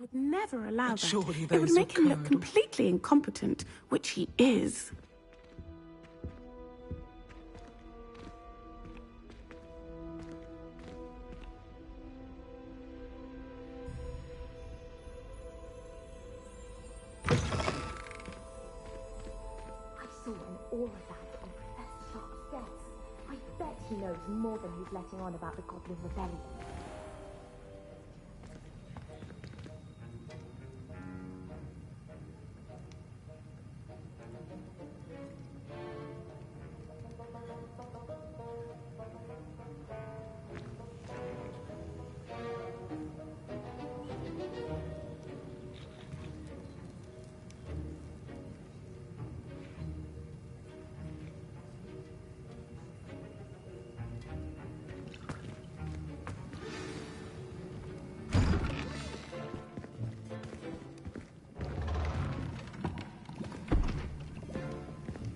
would never allow that. Surely It would those make him look occurred. completely incompetent, which he is. I saw an aura bag on Professor Sharp's desk. I bet he knows more than he's letting on about the Goblin Rebellion.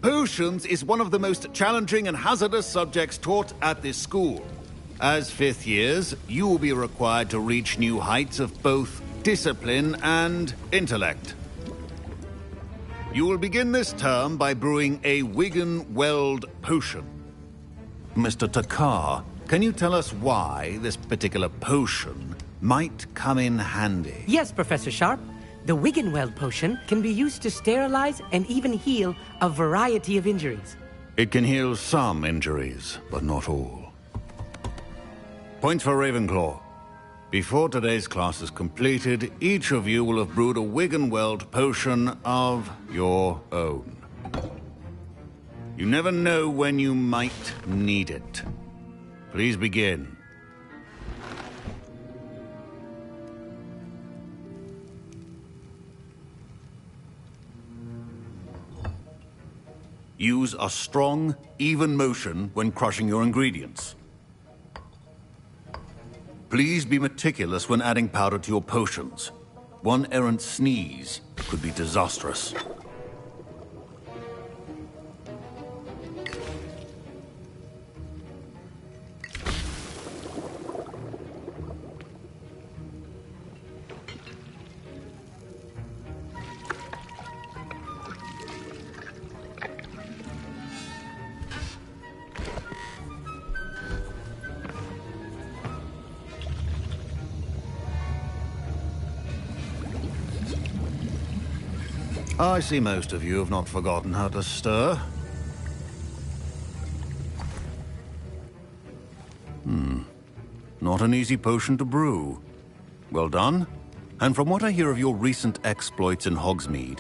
Potions is one of the most challenging and hazardous subjects taught at this school. As fifth years, you will be required to reach new heights of both discipline and intellect. You will begin this term by brewing a Wigan-Weld potion. Mr. Takar, can you tell us why this particular potion might come in handy? Yes, Professor Sharp. The Wiggenweld potion can be used to sterilize and even heal a variety of injuries. It can heal some injuries, but not all. Points for Ravenclaw. Before today's class is completed, each of you will have brewed a Wiggenweld potion of your own. You never know when you might need it. Please begin. Use a strong, even motion when crushing your ingredients. Please be meticulous when adding powder to your potions. One errant sneeze could be disastrous. I see most of you have not forgotten how to stir. Not an easy potion to brew. Well done. And from what I hear of your recent exploits in Hogsmeade,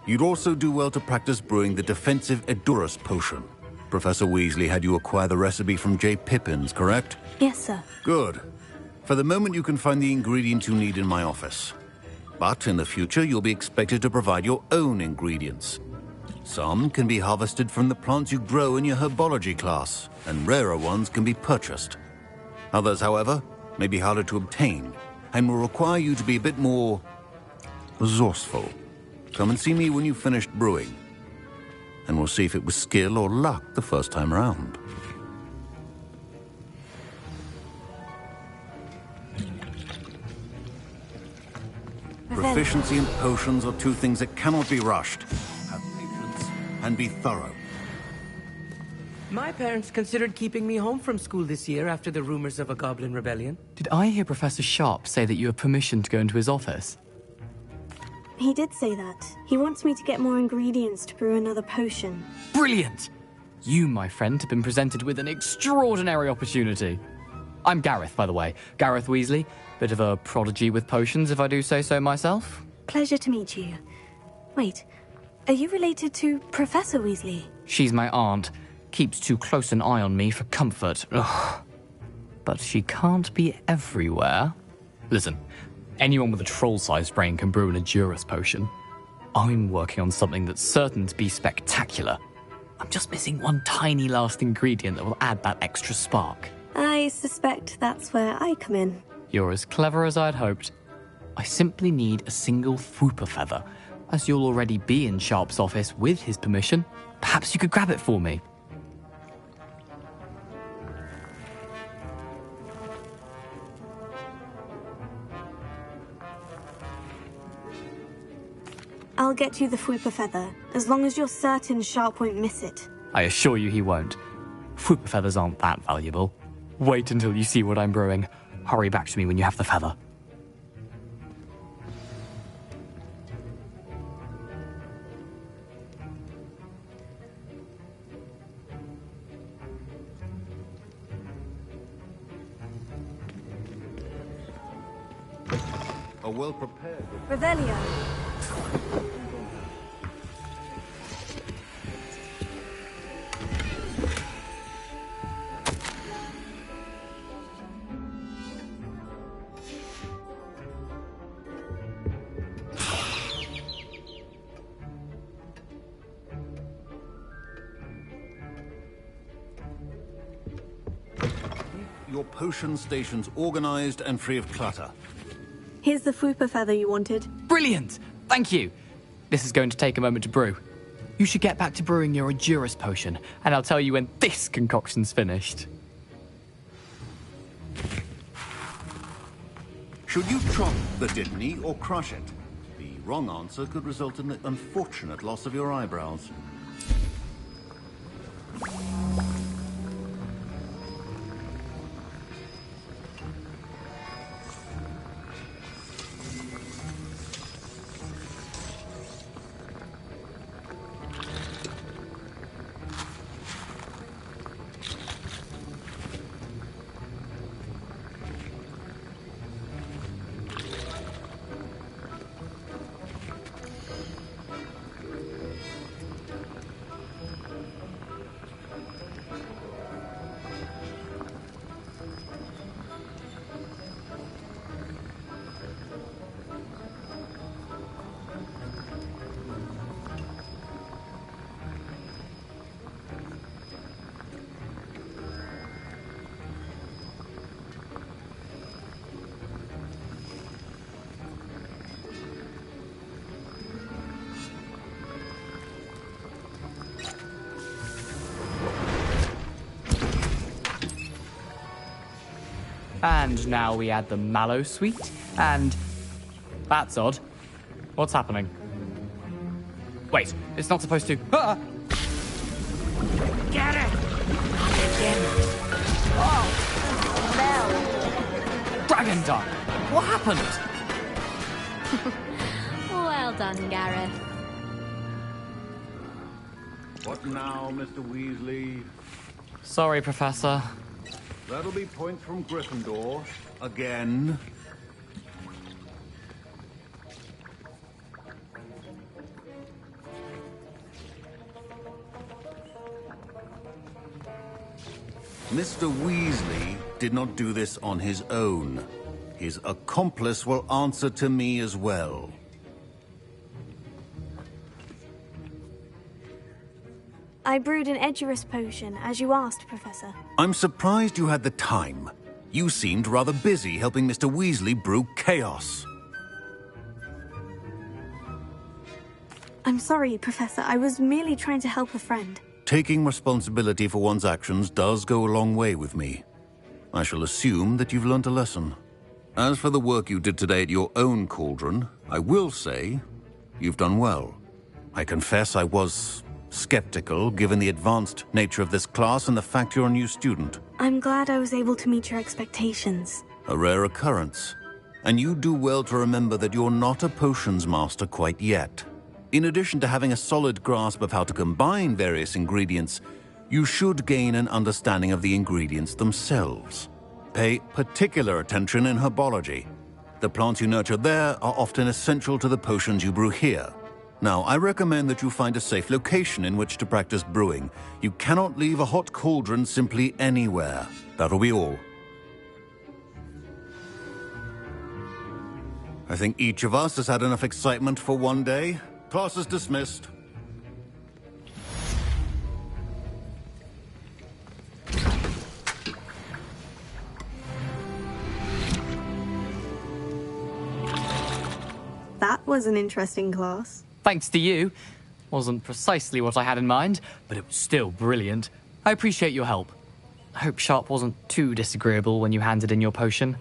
you'd also do well to practice brewing the defensive Edurus potion. Professor Weasley had you acquire the recipe from J. Pippins, correct? Yes, sir. Good. For the moment, you can find the ingredients you need in my office. But in the future, you'll be expected to provide your own ingredients. Some can be harvested from the plants you grow in your herbology class, and rarer ones can be purchased. Others, however, may be harder to obtain, and will require you to be a bit more resourceful. Come and see me when you've finished brewing, and we'll see if it was skill or luck the first time around. Proficiency and potions are two things that cannot be rushed. Have patience and be thorough. My parents considered keeping me home from school this year after the rumors of a Goblin Rebellion. Did I hear Professor Sharp say that you have permission to go into his office? He did say that. He wants me to get more ingredients to brew another potion. Brilliant! You, my friend, have been presented with an extraordinary opportunity. I'm Gareth, by the way. Gareth Weasley. Bit of a prodigy with potions, if I do say so myself. Pleasure to meet you. Wait, are you related to Professor Weasley? She's my aunt. Keeps too close an eye on me for comfort. Ugh. But she can't be everywhere. Listen, anyone with a troll-sized brain can brew an Edurus potion. I'm working on something that's certain to be spectacular. I'm just missing one tiny last ingredient that will add that extra spark. I suspect that's where I come in. You're as clever as I'd hoped. I simply need a single Fwooper feather. As you'll already be in Sharp's office with his permission, perhaps you could grab it for me. I'll get you the Fwooper Feather, as long as you're certain Sharp won't miss it. I assure you he won't. Fwooper feathers aren't that valuable. Wait until you see what I'm brewing. Hurry back to me when you have the feather. A well-prepared... Revelio. Your potion stations organized and free of clutter. Here's the Fwooper Feather you wanted. Brilliant! Thank you! This is going to take a moment to brew. You should get back to brewing your Edurus potion, and I'll tell you when this concoction's finished. Should you chop the Dittany or crush it? The wrong answer could result in the unfortunate loss of your eyebrows. And now we add the mallow sweet, and... That's odd. What's happening? Wait, it's not supposed to... Ah! Get it! Oh! Dragon Dung! What happened? Well done, Gareth. What now, Mr. Weasley? Sorry, Professor. That'll be points from Gryffindor. Again. Mr. Weasley did not do this on his own. His accomplice will answer to me as well. I brewed an Edurus potion, as you asked, Professor. I'm surprised you had the time. You seemed rather busy helping Mr. Weasley brew chaos. I'm sorry, Professor. I was merely trying to help a friend. Taking responsibility for one's actions does go a long way with me. I shall assume that you've learnt a lesson. As for the work you did today at your own cauldron, I will say you've done well. I confess I was skeptical, given the advanced nature of this class and the fact you're a new student. I'm glad I was able to meet your expectations. A rare occurrence. And you do well to remember that you're not a potions master quite yet. In addition to having a solid grasp of how to combine various ingredients, you should gain an understanding of the ingredients themselves. Pay particular attention in herbology. The plants you nurture there are often essential to the potions you brew here. Now, I recommend that you find a safe location in which to practice brewing. You cannot leave a hot cauldron simply anywhere. That'll be all. I think each of us has had enough excitement for one day. Class is dismissed. That was an interesting class. Thanks to you. Wasn't precisely what I had in mind, but it was still brilliant. I appreciate your help. I hope Sharp wasn't too disagreeable when you handed in your potion.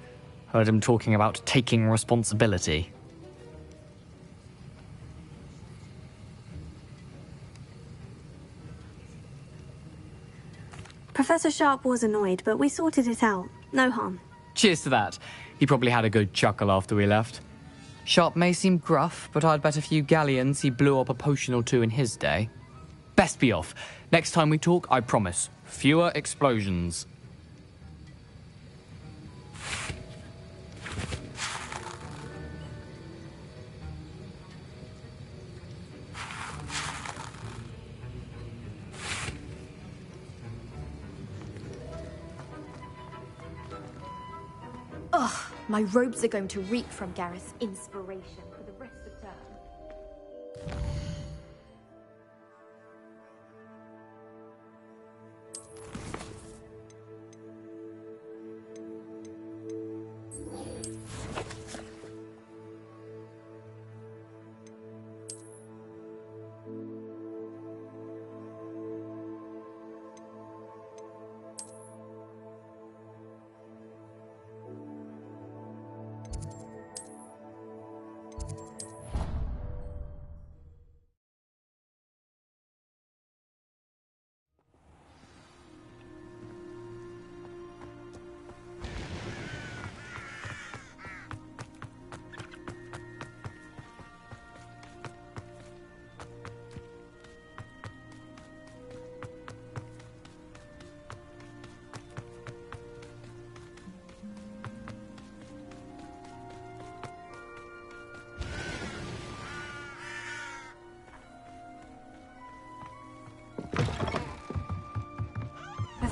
Heard him talking about taking responsibility. Professor Sharp was annoyed, but we sorted it out. No harm. Cheers to that. He probably had a good chuckle after we left. Sharp may seem gruff, but I'd bet a few galleons he blew up a potion or two in his day. Best be off. Next time we talk, I promise, fewer explosions. Ugh, my robes are going to reek from Gareth's inspiration for the rest of term.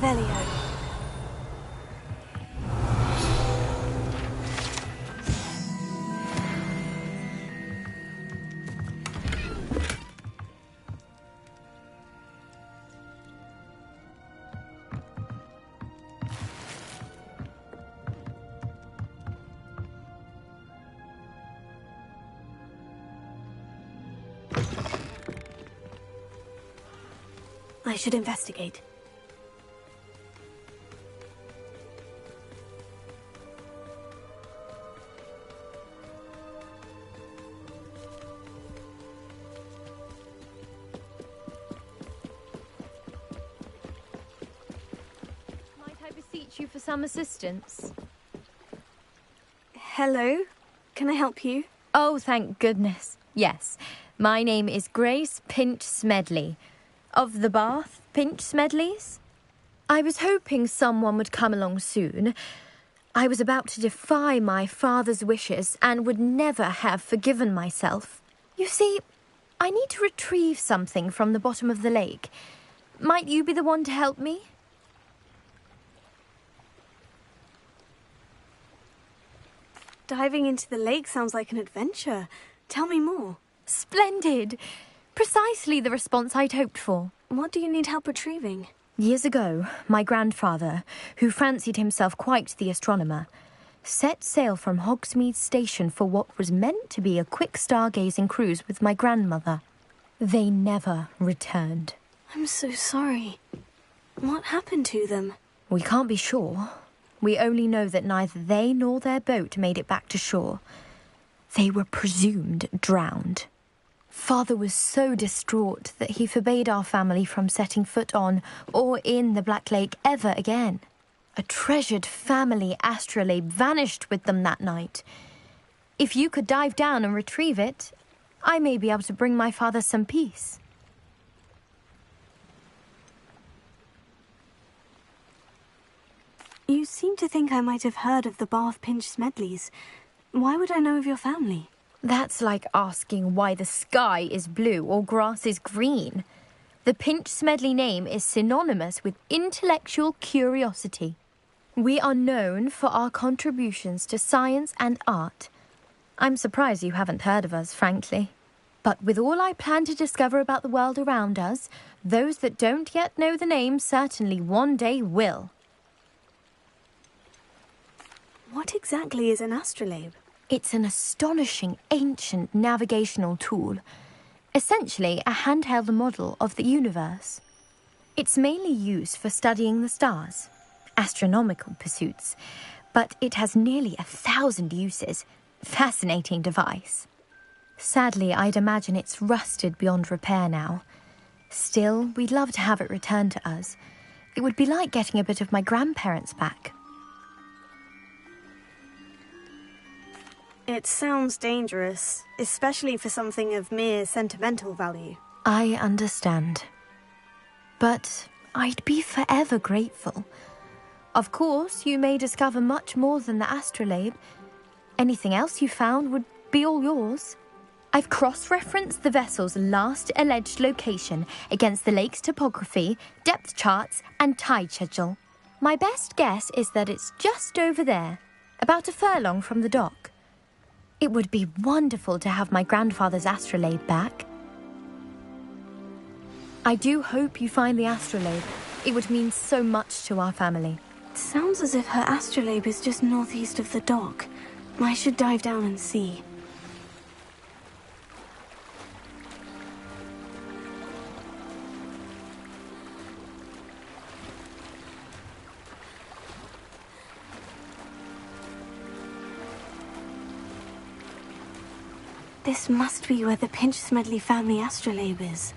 Revelio. I should investigate. Might I beseech you for some assistance? Hello? Can I help you? Oh, thank goodness. Yes. My name is Grace Pinch Smedley. Of the Bath Pinch Smedleys? I was hoping someone would come along soon. I was about to defy my father's wishes and would never have forgiven myself. You see, I need to retrieve something from the bottom of the lake. Might you be the one to help me? Diving into the lake sounds like an adventure. Tell me more. Splendid! Precisely the response I'd hoped for. What do you need help retrieving? Years ago, my grandfather, who fancied himself quite the astronomer, set sail from Hogsmeade Station for what was meant to be a quick stargazing cruise with my grandmother. They never returned. I'm so sorry. What happened to them? We can't be sure. We only know that neither they nor their boat made it back to shore. They were presumed drowned. Father was so distraught that he forbade our family from setting foot on or in the Black Lake ever again. A treasured family astrolabe vanished with them that night. If you could dive down and retrieve it, I may be able to bring my father some peace. You seem to think I might have heard of the Bath Pinch Smedleys. Why would I know of your family? That's like asking why the sky is blue or grass is green. The Pinch Smedley name is synonymous with intellectual curiosity. We are known for our contributions to science and art. I'm surprised you haven't heard of us, frankly. But with all I plan to discover about the world around us, those that don't yet know the name certainly one day will. What exactly is an astrolabe? It's an astonishing ancient navigational tool, essentially a handheld model of the universe. It's mainly used for studying the stars, astronomical pursuits, but it has nearly 1,000 uses. Fascinating device. Sadly, I'd imagine it's rusted beyond repair now. Still, we'd love to have it returned to us. It would be like getting a bit of my grandparents back. It sounds dangerous, especially for something of mere sentimental value. I understand. But I'd be forever grateful. Of course, you may discover much more than the astrolabe. Anything else you found would be all yours. I've cross-referenced the vessel's last alleged location against the lake's topography, depth charts, and tide schedule. My best guess is that it's just over there, about a furlong from the dock. It would be wonderful to have my grandfather's astrolabe back. I do hope you find the astrolabe. It would mean so much to our family. It sounds as if her astrolabe is just northeast of the dock. I should dive down and see. This must be where the Pinch-Smedley family astrolabe is.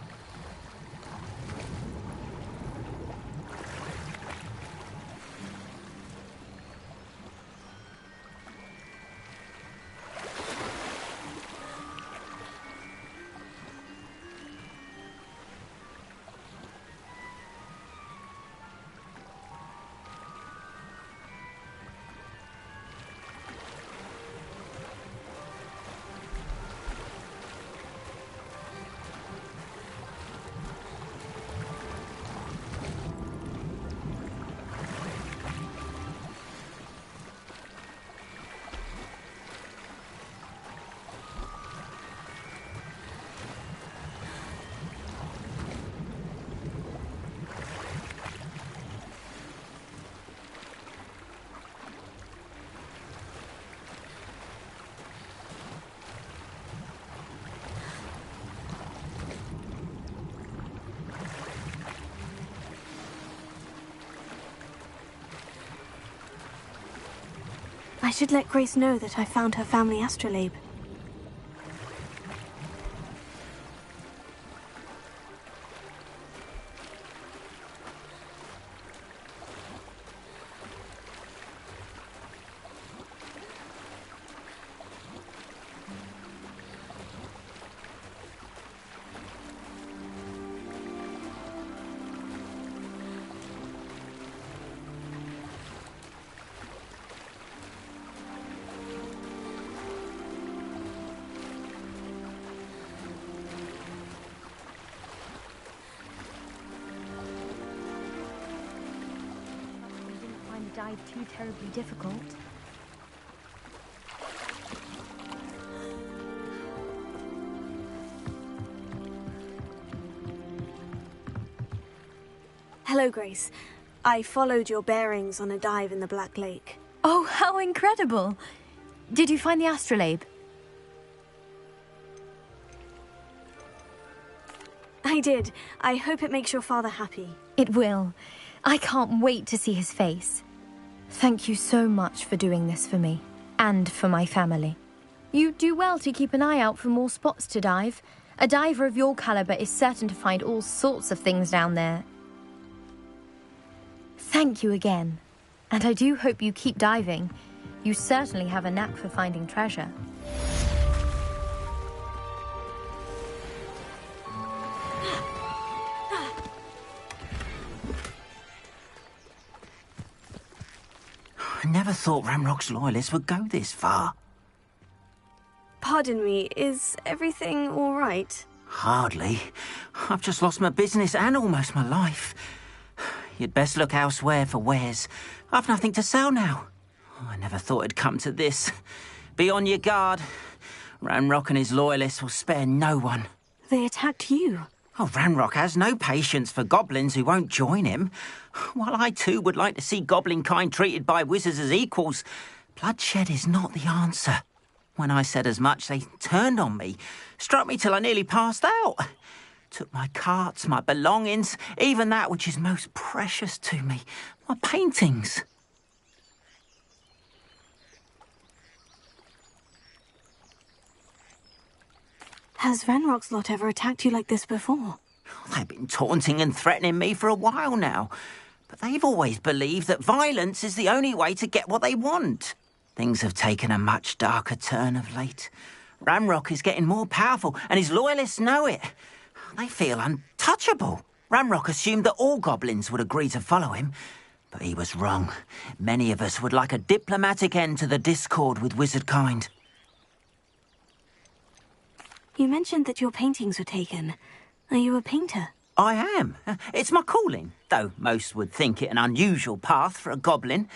I should let Grace know that I found her family astrolabe. Dive too terribly difficult. Hello, Grace. I followed your bearings on a dive in the Black Lake. Oh, how incredible! Did you find the astrolabe? I did. I hope it makes your father happy. It will. I can't wait to see his face. Thank you so much for doing this for me, and for my family. You do well to keep an eye out for more spots to dive. A diver of your caliber is certain to find all sorts of things down there. Thank you again, and I do hope you keep diving. You certainly have a knack for finding treasure. I never thought Ramrock's loyalists would go this far. Pardon me, is everything all right? Hardly. I've just lost my business and almost my life. You'd best look elsewhere for wares. I've nothing to sell now. I never thought it'd come to this. Be on your guard. Ramrock and his loyalists will spare no one. They attacked you. Oh, Ranrock has no patience for goblins who won't join him. While I too would like to see goblin kind treated by wizards as equals, bloodshed is not the answer. When I said as much, they turned on me, struck me till I nearly passed out. Took my carts, my belongings, even that which is most precious to me, my paintings. Has Ranrock's lot ever attacked you like this before? They've been taunting and threatening me for a while now. But they've always believed that violence is the only way to get what they want. Things have taken a much darker turn of late. Ramrock is getting more powerful, and his loyalists know it. They feel untouchable. Ramrock assumed that all goblins would agree to follow him, but he was wrong. Many of us would like a diplomatic end to the discord with wizard kind. You mentioned that your paintings were taken. Are you a painter? I am. It's my calling, though most would think it an unusual path for a goblin.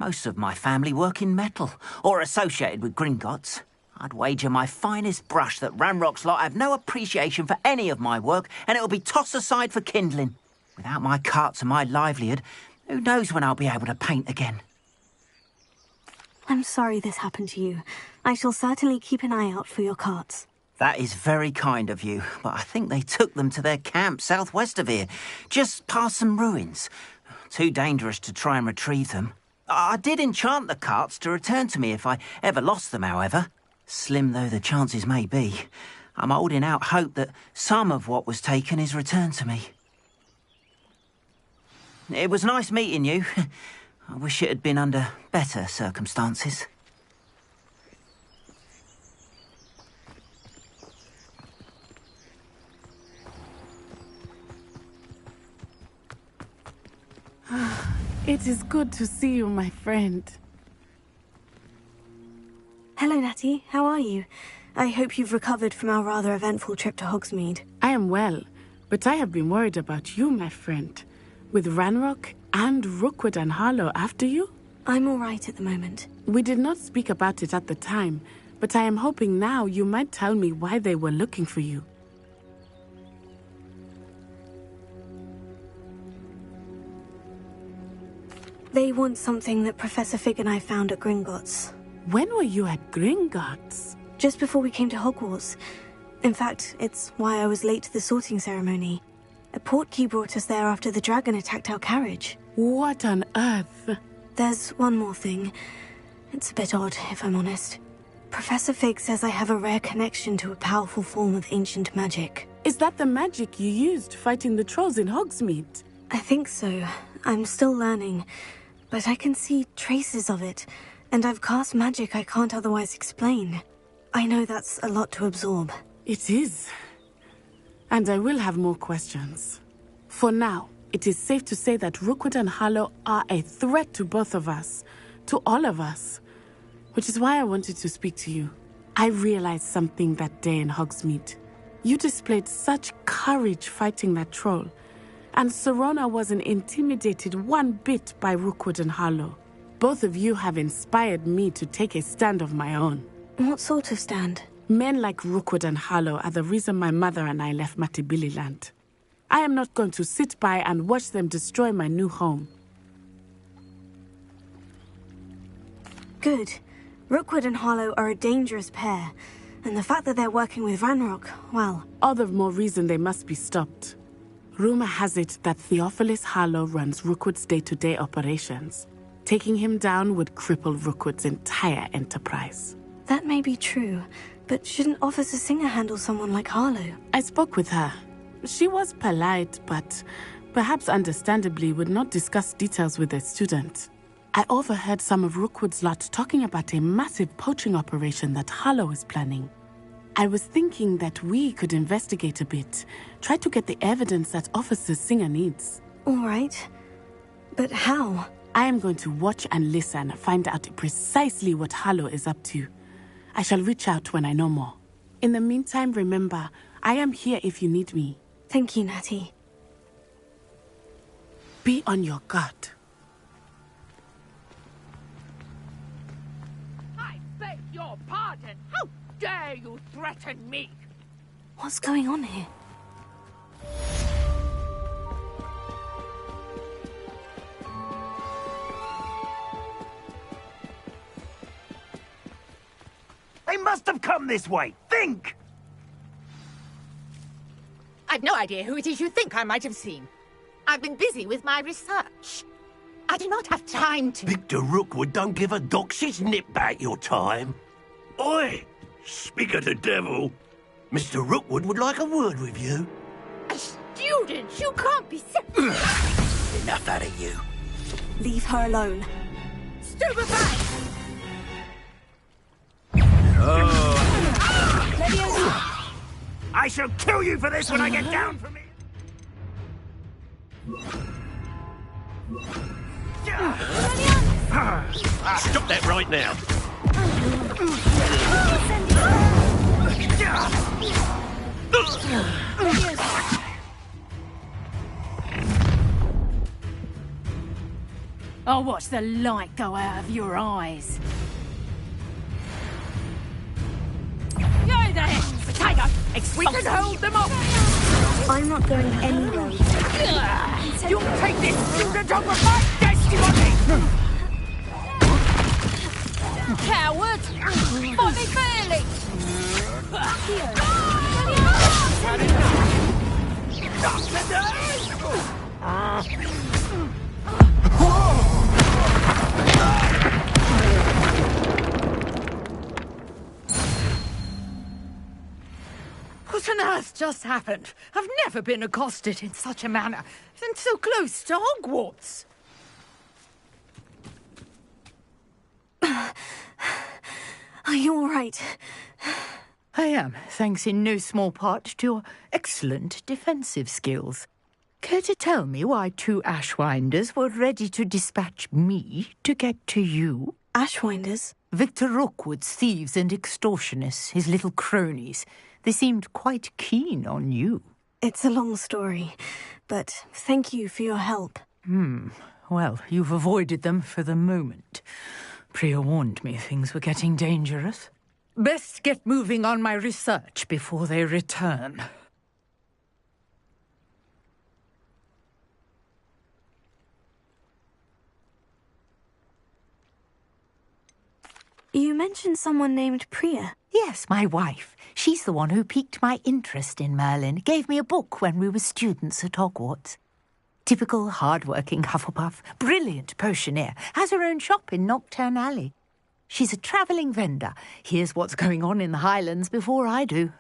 Most of my family work in metal, or associated with Gringotts. I'd wager my finest brush that Ramrock's lot have no appreciation for any of my work, and it'll be tossed aside for kindling. Without my carts and my livelihood, who knows when I'll be able to paint again. I'm sorry this happened to you. I shall certainly keep an eye out for your carts. That is very kind of you, but I think they took them to their camp southwest of here, just past some ruins. Too dangerous to try and retrieve them. I did enchant the carts to return to me if I ever lost them, however. Slim though the chances may be, I'm holding out hope that some of what was taken is returned to me. It was nice meeting you. I wish it had been under better circumstances. It is good to see you, my friend. Hello, Natty. How are you? I hope you've recovered from our rather eventful trip to Hogsmeade. I am well, but I have been worried about you, my friend. With Ranrock and Rookwood and Harlow after you? I'm all right at the moment. We did not speak about it at the time, but I am hoping now you might tell me why they were looking for you. They want something that Professor Fig and I found at Gringotts. When were you at Gringotts? Just before we came to Hogwarts. In fact, it's why I was late to the sorting ceremony. A portkey brought us there after the dragon attacked our carriage. What on earth? There's one more thing. It's a bit odd, if I'm honest. Professor Fig says I have a rare connection to a powerful form of ancient magic. Is that the magic you used fighting the trolls in Hogsmeade? I think so. I'm still learning, but I can see traces of it, and I've cast magic I can't otherwise explain. I know that's a lot to absorb. It is. And I will have more questions. For now, it is safe to say that Rookwood and Harlow are a threat to both of us, to all of us, which is why I wanted to speak to you. I realized something that day in Hogsmeade. You displayed such courage fighting that troll, and Serona wasn't intimidated one bit by Rookwood and Harlow. Both of you have inspired me to take a stand of my own. What sort of stand? Men like Rookwood and Harlow are the reason my mother and I left Matabeleland. I am not going to sit by and watch them destroy my new home. Good. Rookwood and Harlow are a dangerous pair, and the fact that they're working with Ranrock, well... All the more reason they must be stopped. Rumor has it that Theophilus Harlow runs Rookwood's day-to-day operations. Taking him down would cripple Rookwood's entire enterprise. That may be true, but shouldn't Officer Singer handle someone like Harlow? I spoke with her. She was polite, but perhaps understandably would not discuss details with a student. I overheard some of Rookwood's lot talking about a massive poaching operation that Harlow is planning. I was thinking that we could investigate a bit, try to get the evidence that Officer Singer needs. All right. But how? I am going to watch and listen, find out precisely what Harlow is up to. I shall reach out when I know more. In the meantime, remember, I am here if you need me. Thank you, Natty. Be on your guard. I beg your pardon. How dare you threaten me? What's going on here? They must have come this way. Think! I've no idea who it is you think I might have seen. I've been busy with my research. I do not have time to... Victor Rookwood don't give a doxy's nip back your time. Oi! Speak of the devil. Mr. Rookwood would like a word with you. A student? You can't be... enough out of you. Leave her alone. Stupefy! I shall kill you for this when I get down from here! Stop that right now! I'll watch the light go out of your eyes. Yay there! Potato! We can hold them off! I'm not going anywhere. You'll take this to the top of my testimony! Coward! Fight me fairly! What on earth just happened? I've never been accosted in such a manner, and so close to Hogwarts. Are you all right? I am, thanks in no small part to your excellent defensive skills. Care to tell me why 2 Ashwinders were ready to dispatch me to get to you? Ashwinders? Victor Rookwood's thieves and extortionists, his little cronies. They seemed quite keen on you. It's a long story, but thank you for your help. Well, you've avoided them for the moment. Priya warned me things were getting dangerous. Best get moving on my research before they return. You mentioned someone named Priya. Yes, my wife. She's the one who piqued my interest in Merlin. Gave me a book when we were students at Hogwarts. Typical hard-working Hufflepuff. Brilliant potioneer. Has her own shop in Knockturn Alley. She's a travelling vendor. Hears what's going on in the Highlands before I do.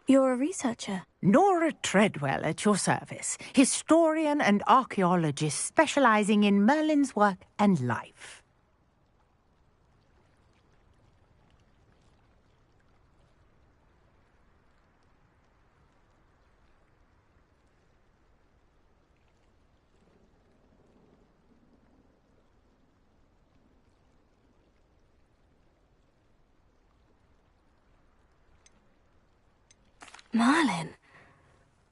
You're a researcher. Nora Treadwell at your service. Historian and archaeologist specialising in Merlin's work and life. Merlin?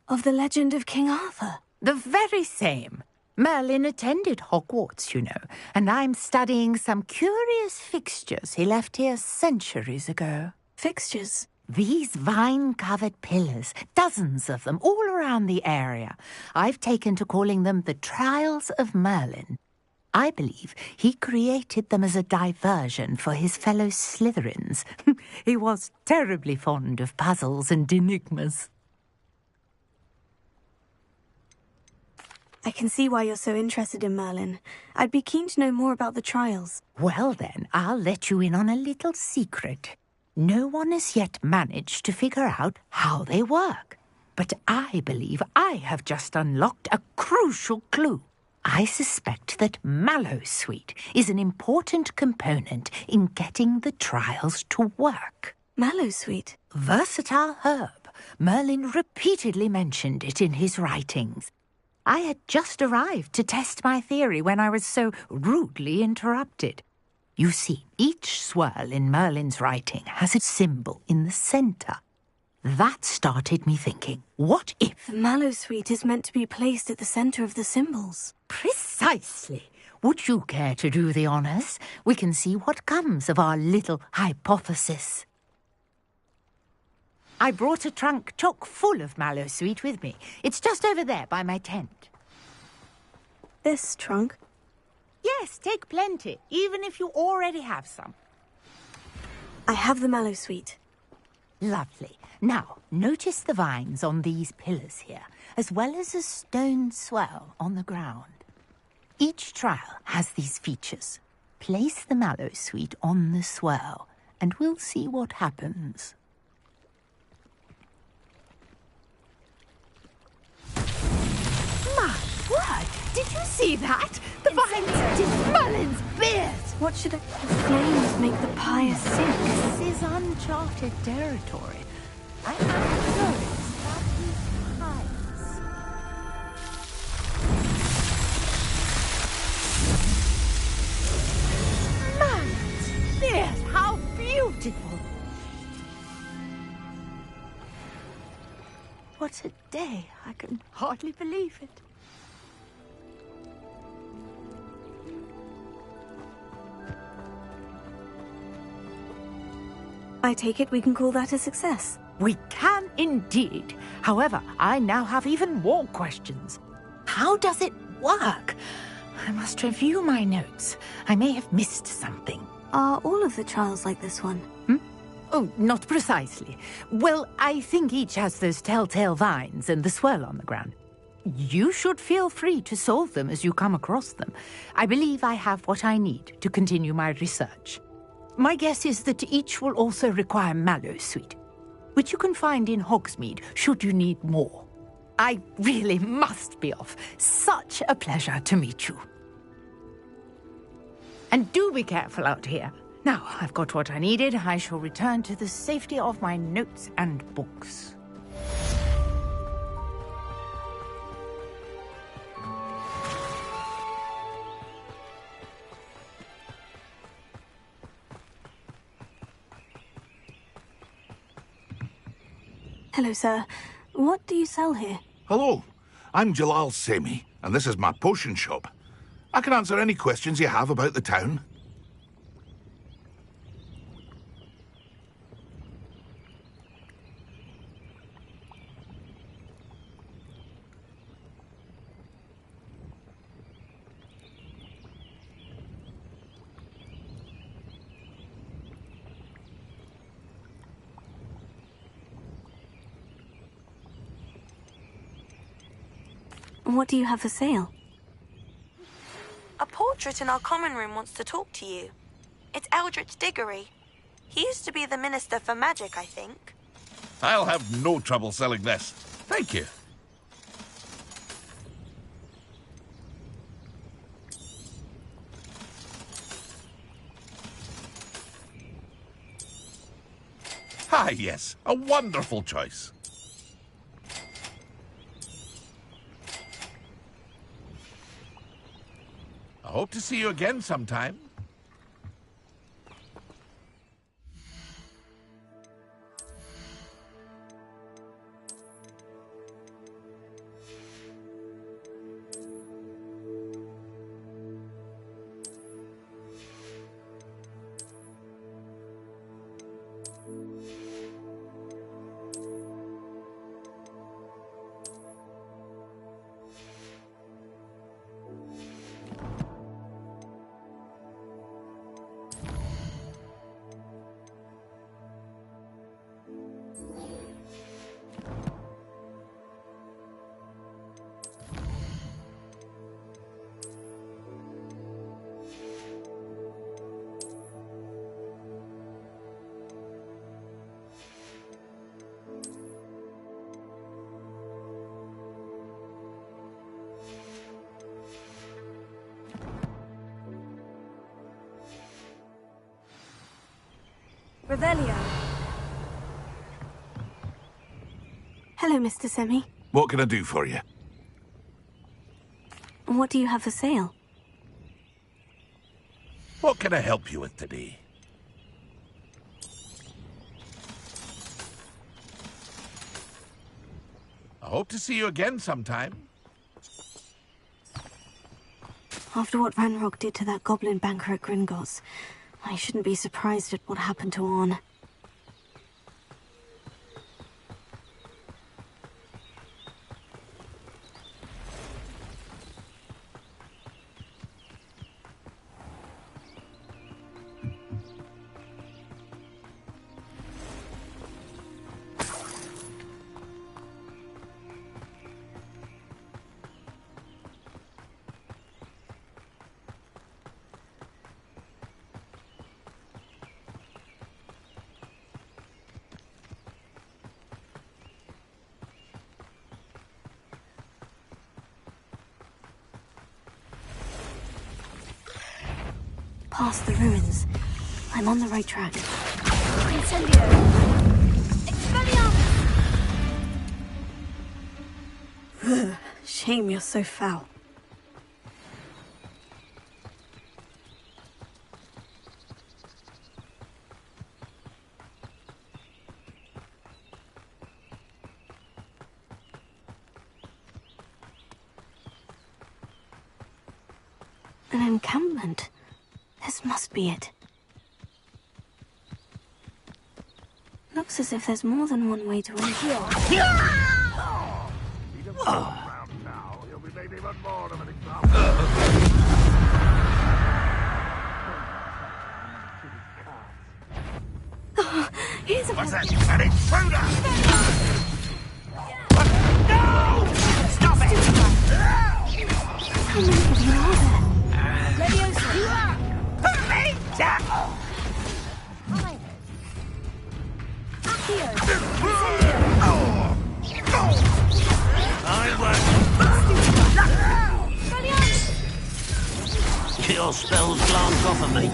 Of the legend of King Arthur? The very same. Merlin attended Hogwarts, you know, and I'm studying some curious fixtures he left here centuries ago. Fixtures? These vine-covered pillars, dozens of them, all around the area. I've taken to calling them the Trials of Merlin. I believe he created them as a diversion for his fellow Slytherins. He was terribly fond of puzzles and enigmas. I can see why you're so interested in Merlin. I'd be keen to know more about the trials. Well then, I'll let you in on a little secret. No one has yet managed to figure out how they work. But I believe I have just unlocked a crucial clue. I suspect that Mallowsweet is an important component in getting the trials to work. Mallowsweet? Versatile herb. Merlin repeatedly mentioned it in his writings. I had just arrived to test my theory when I was so rudely interrupted. You see, each swirl in Merlin's writing has a symbol in the centre. That started me thinking, what if... The Mallowsweet is meant to be placed at the centre of the symbols. Precisely. Would you care to do the honours? We can see what comes of our little hypothesis. I brought a trunk chock full of Mallowsweet with me. It's just over there by my tent. This trunk? Yes, take plenty, even if you already have some. I have the Mallowsweet. Lovely. Now, notice the vines on these pillars here, as well as a stone swell on the ground. Each trial has these features. Place the Mallowsweet on the swell, and we'll see what happens. Did you see that? The vines did Merlin's beard! What should I... The flames make the pyre sink. This is uncharted territory. I have noticed that these hides. Merlin's beard! How beautiful! What a day. I can hardly believe it. I take it we can call that a success. We can indeed. However, I now have even more questions. How does it work? I must review my notes. I may have missed something. Are all of the trials like this one? Oh, not precisely. Well, I think each has those telltale vines and the swirl on the ground. You should feel free to solve them as you come across them. I believe I have what I need to continue my research. My guess is that each will also require mallow sweet, which you can find in Hogsmeade should you need more. I really must be off. Such a pleasure to meet you. And do be careful out here. Now, I've got what I needed. I shall return to the safety of my notes and books. Hello, sir. What do you sell here? Hello, I'm Jalal Semi, and this is my potion shop. I can answer any questions you have about the town. What do you have for sale? A portrait in our common room wants to talk to you. It's Eldritch Diggory. He used to be the Minister for Magic, I think. I'll have no trouble selling this. Thank you. Ah, yes. A wonderful choice. I hope to see you again sometime. Revelio. Hello, Mr. Semi. What can I do for you? What do you have for sale? What can I help you with today? I hope to see you again sometime. After what Ranrock did to that goblin banker at Gringotts, I shouldn't be surprised at what happened to Orn. past the ruins. I'm on the right track. Incendio! Expelliarmus! Shame you're so foul. An encampment. This must be it. Looks as if there's more than one way to enter. Here's a... What's that? An intruder! No! Stop it! How many of you are there? Your spells glance off of me.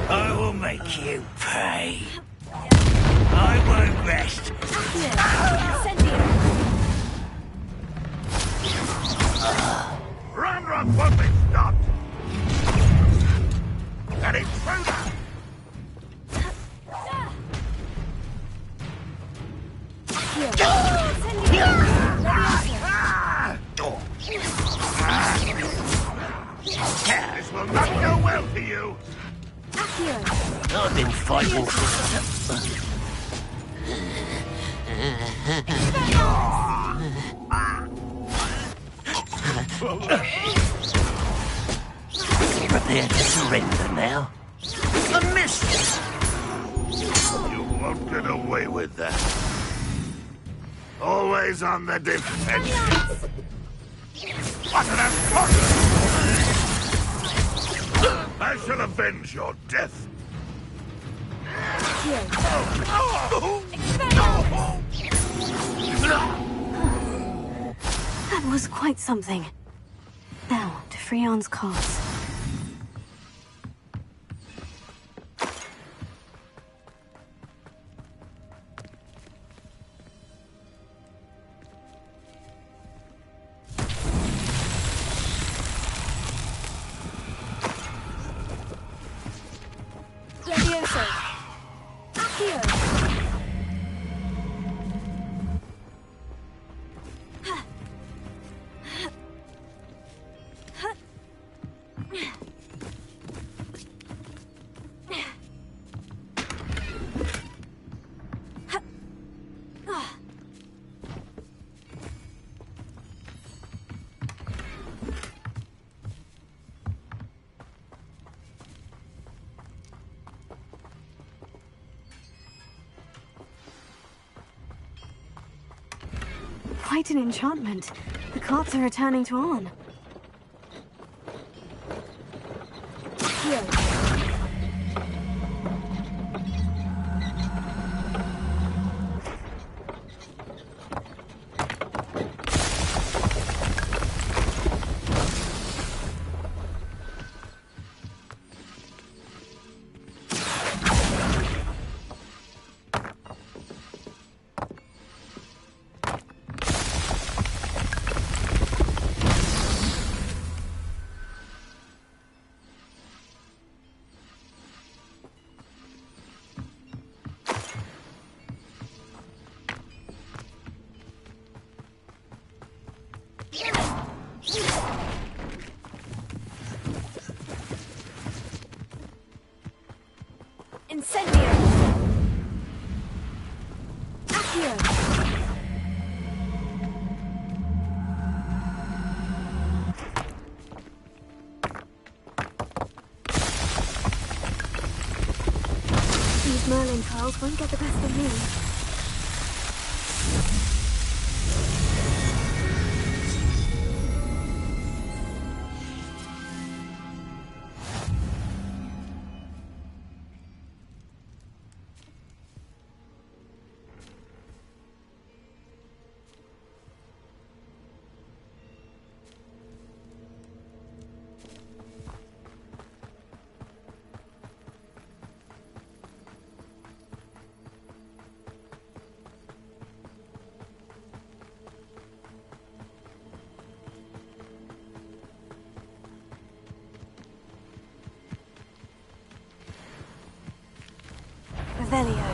I will make you pay. I won't rest. Run won't be stopped. An intruder! This will not go well for you. I've been fighting since... Prepare to surrender now. A miss! You won't get away with that. Always on the defense. What an impossible! I shall avenge your death. That was quite something. Now, to Freon's cards. Quite an enchantment. The cards are returning to Arn. Incendio! These Merlin trials won't get the best of me. Revelio.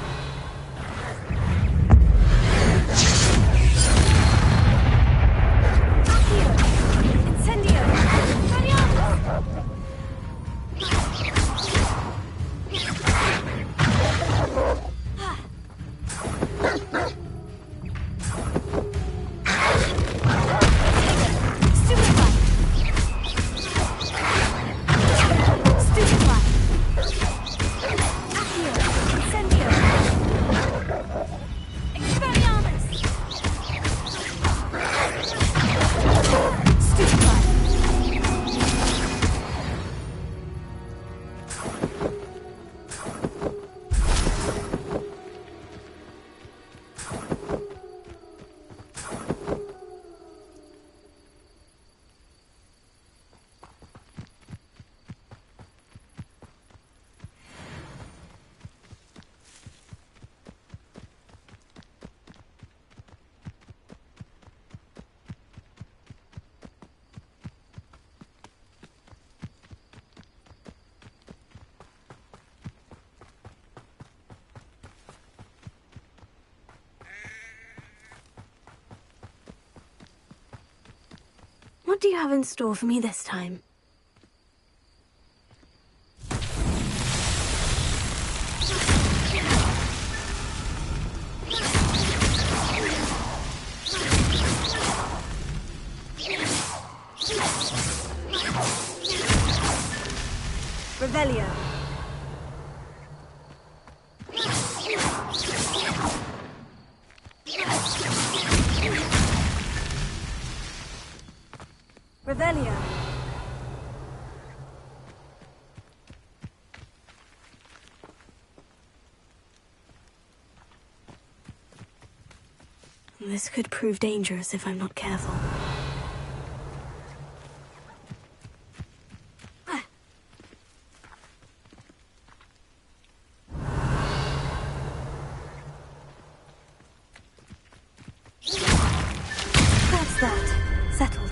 Incendio! What do you have in store for me this time? Revelio. Revelio. This could prove dangerous if I'm not careful. That's that. Settled.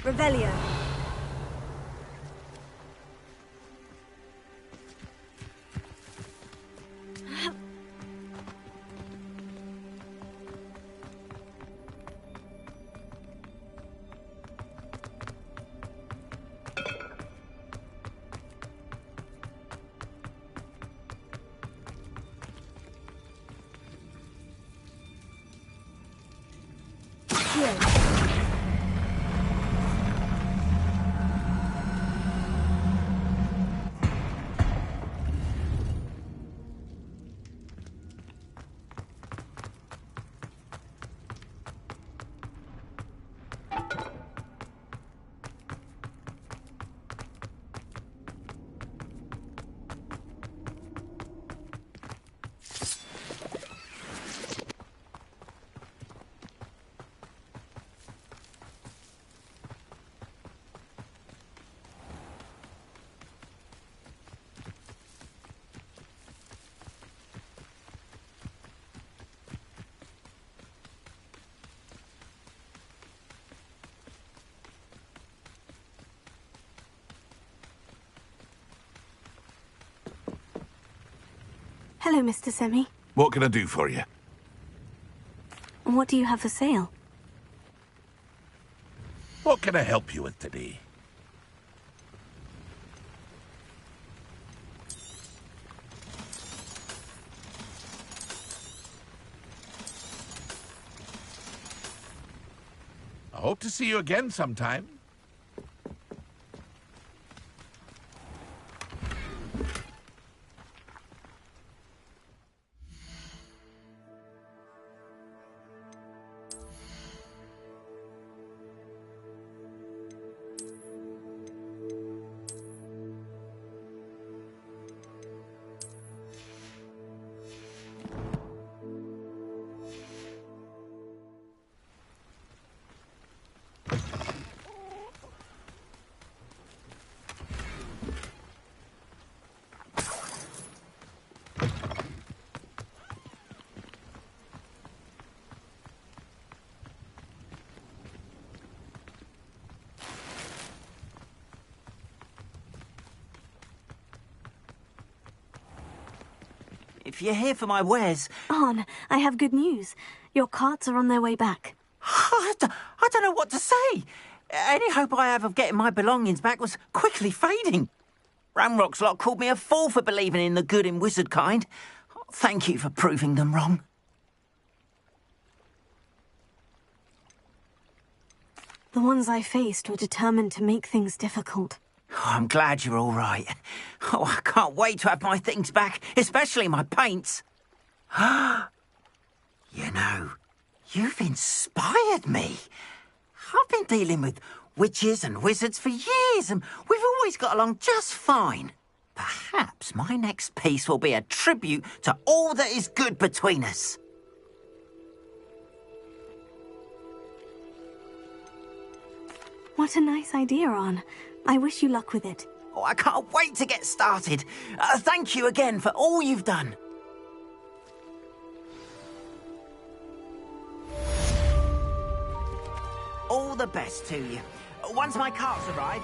Revelio. Hello, Mr. Semi. What can I do for you? What do you have for sale? What can I help you with today? I hope to see you again sometime. If you're here for my wares... Arn, I have good news. Your carts are on their way back. I don't know what to say. Any hope I have of getting my belongings back was quickly fading. Ramrock's lot called me a fool for believing in the good in wizard kind. Thank you for proving them wrong. The ones I faced were determined to make things difficult. Oh, I'm glad you're all right. Oh, I can't wait to have my things back, especially my paints. You know, you've inspired me. I've been dealing with witches and wizards for years, and we've always got along just fine. Perhaps my next piece will be a tribute to all that is good between us. What a nice idea, Arn. I wish you luck with it. Oh, I can't wait to get started. Thank you again for all you've done. All the best to you. Once my carts arrive...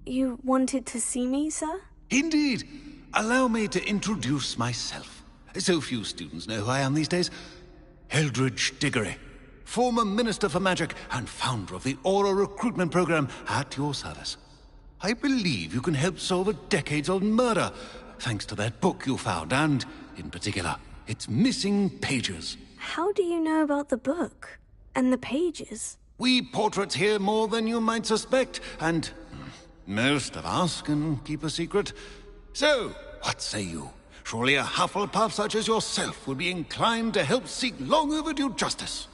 You wanted to see me, sir? Indeed. Allow me to introduce myself. So few students know who I am these days. Eldridge Diggory, former Minister for Magic and founder of the Aura Recruitment Program, at your service. I believe you can help solve a decades-old murder, thanks to that book you found, and, in particular, its missing pages. How do you know about the book? And the pages? We portraits hear more than you might suspect, and most of us can keep a secret. So, what say you? Surely a Hufflepuff such as yourself would be inclined to help seek long overdue justice.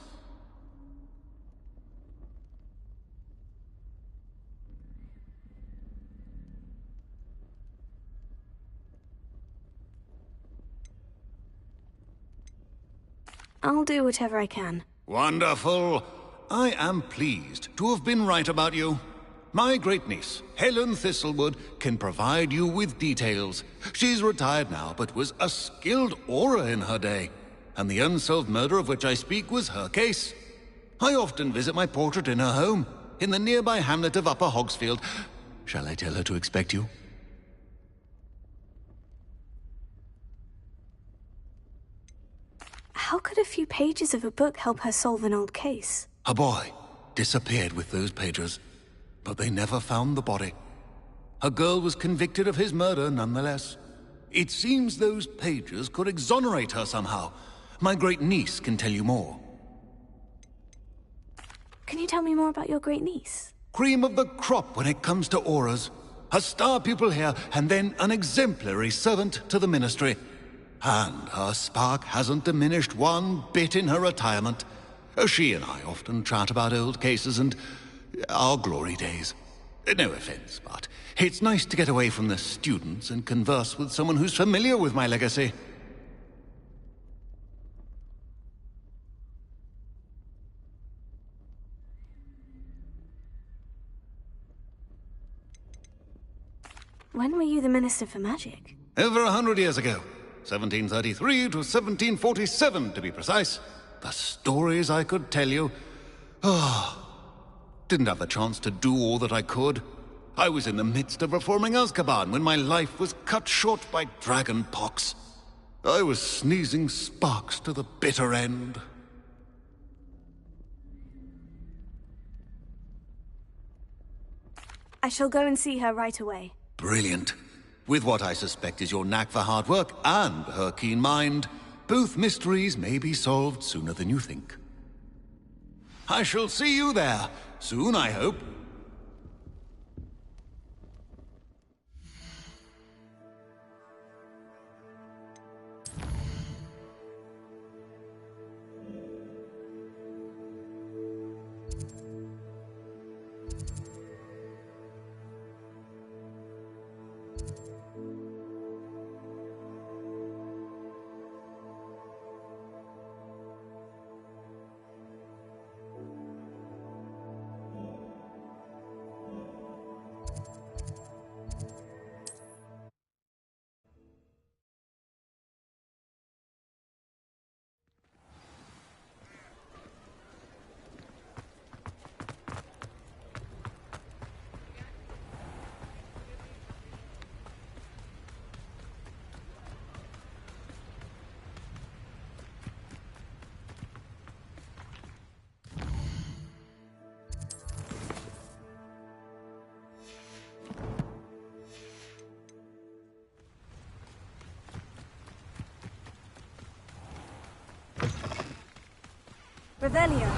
I'll do whatever I can. Wonderful. I am pleased to have been right about you. My great-niece, Helen Thistlewood, can provide you with details. She's retired now, but was a skilled aura in her day. And the unsolved murder of which I speak was her case. I often visit my portrait in her home. in the nearby hamlet of Upper Hogsfield. Shall I tell her to expect you? How could a few pages of a book help her solve an old case? A boy disappeared with those pages, but they never found the body. A girl was convicted of his murder nonetheless. It seems those pages could exonerate her somehow. My great niece can tell you more. Can you tell me more about your great niece? Cream of the crop when it comes to auras. A star pupil here, and then an exemplary servant to the ministry. And her spark hasn't diminished one bit in her retirement. She and I often chat about old cases and our glory days. No offense, but it's nice to get away from the students and converse with someone who's familiar with my legacy. When were you the Minister for Magic? Over 100 years ago. 1733 to 1747, to be precise. The stories I could tell you. Didn't have the chance to do all that I could. I was in the midst of reforming Azkaban when my life was cut short by dragon pox. I was sneezing sparks to the bitter end. I shall go and see her right away. Brilliant. With what I suspect is your knack for hard work and her keen mind, both mysteries may be solved sooner than you think. I shall see you there, soon I hope. Revelio.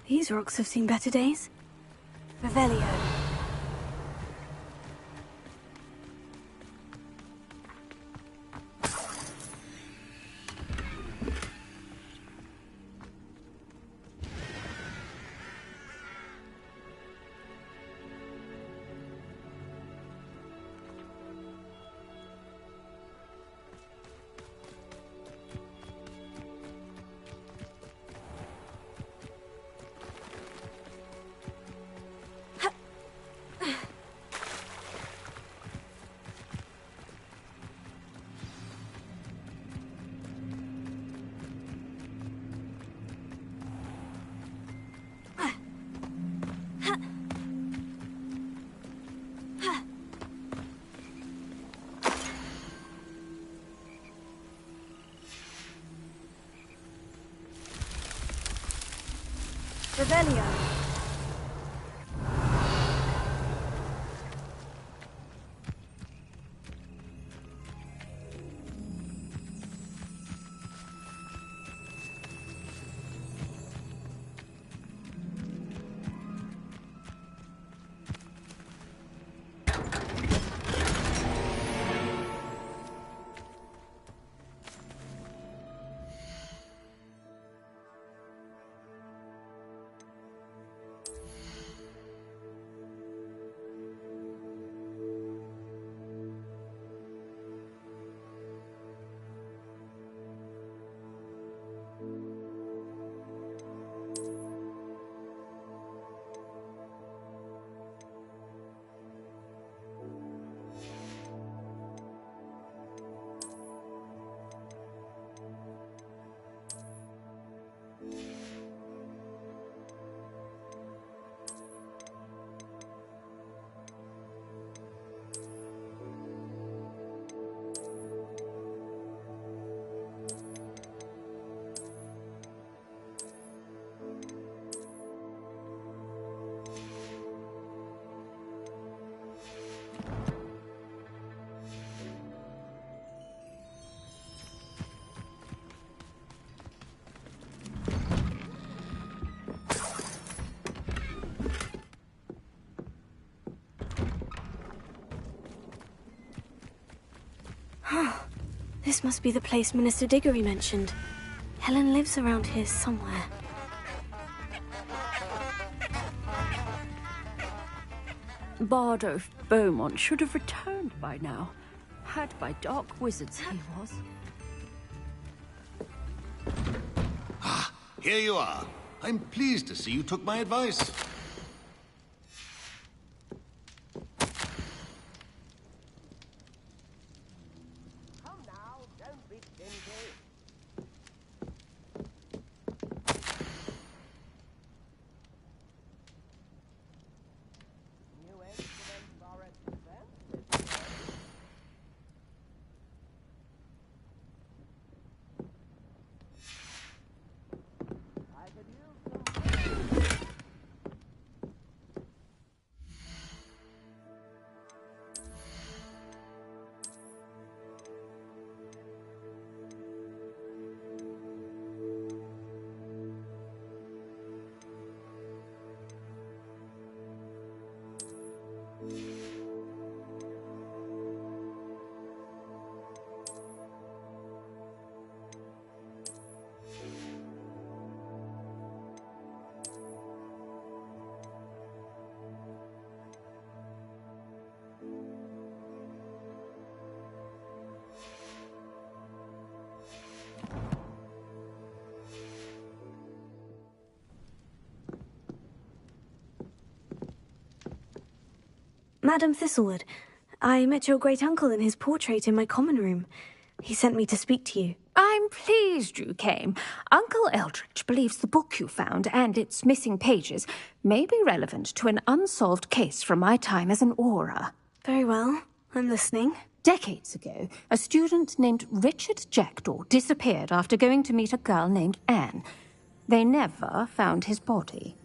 These rocks have seen better days. Revelio. Revelio. This must be the place Minister Diggory mentioned. Helen lives around here somewhere. Bardolph Beaumont should have returned by now. Had by dark wizards he was. Ah, here you are. I'm pleased to see you took my advice. Madam Thistlewood, I met your great-uncle in his portrait in my common room. He sent me to speak to you. I'm pleased you came. Uncle Eldritch believes the book you found and its missing pages may be relevant to an unsolved case from my time as an Auror. Very well. I'm listening. Decades ago, a student named Richard Jackdaw disappeared after going to meet a girl named Anne. They never found his body.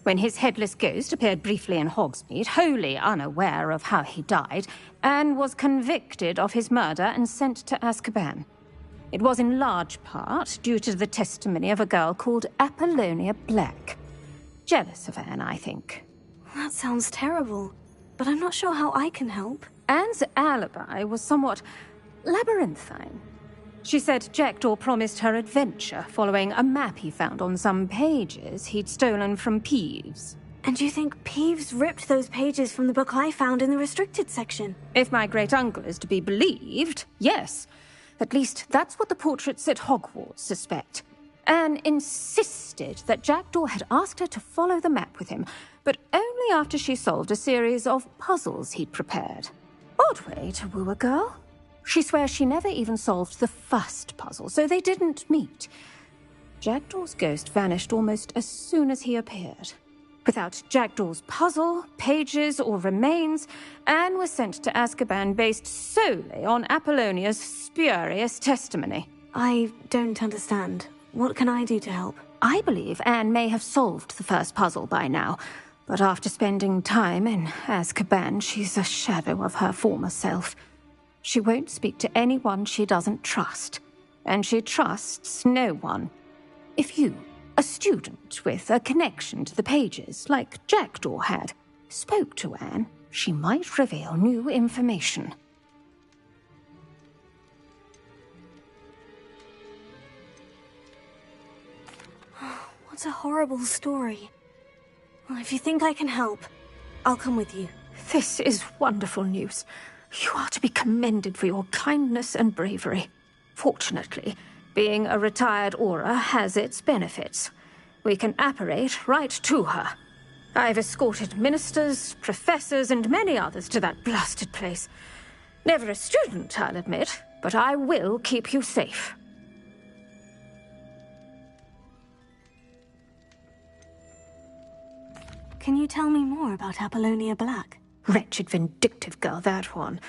When his headless ghost appeared briefly in Hogsmeade, wholly unaware of how he died, Anne was convicted of his murder and sent to Azkaban. It was in large part due to the testimony of a girl called Apollonia Black. Jealous of Anne, I think. That sounds terrible, but I'm not sure how I can help. Anne's alibi was somewhat labyrinthine. She said Jackdaw promised her adventure following a map he found on some pages he'd stolen from Peeves. And you think Peeves ripped those pages from the book I found in the restricted section? If my great-uncle is to be believed, yes. At least that's what the portraits at Hogwarts suspect. Anne insisted that Jackdaw had asked her to follow the map with him, but only after she solved a series of puzzles he'd prepared. Odd way to woo a girl. She swears she never even solved the first puzzle, so they didn't meet. Jackdaw's ghost vanished almost as soon as he appeared. Without Jackdaw's puzzle, pages, or remains, Anne was sent to Azkaban based solely on Apollonia's spurious testimony. I don't understand. What can I do to help? I believe Anne may have solved the first puzzle by now, but after spending time in Azkaban, she's a shadow of her former self. She won't speak to anyone she doesn't trust, and she trusts no one. If you, a student with a connection to the pages, like Jackdaw had, spoke to Anne, she might reveal new information. What a horrible story. Well, if you think I can help, I'll come with you. This is wonderful news. You are to be commended for your kindness and bravery. Fortunately, being a retired Auror has its benefits. We can apparate right to her. I've escorted ministers, professors, and many others to that blasted place. Never a student, I'll admit, but I will keep you safe. Can you tell me more about Apollonia Black? Wretched, vindictive girl, that one.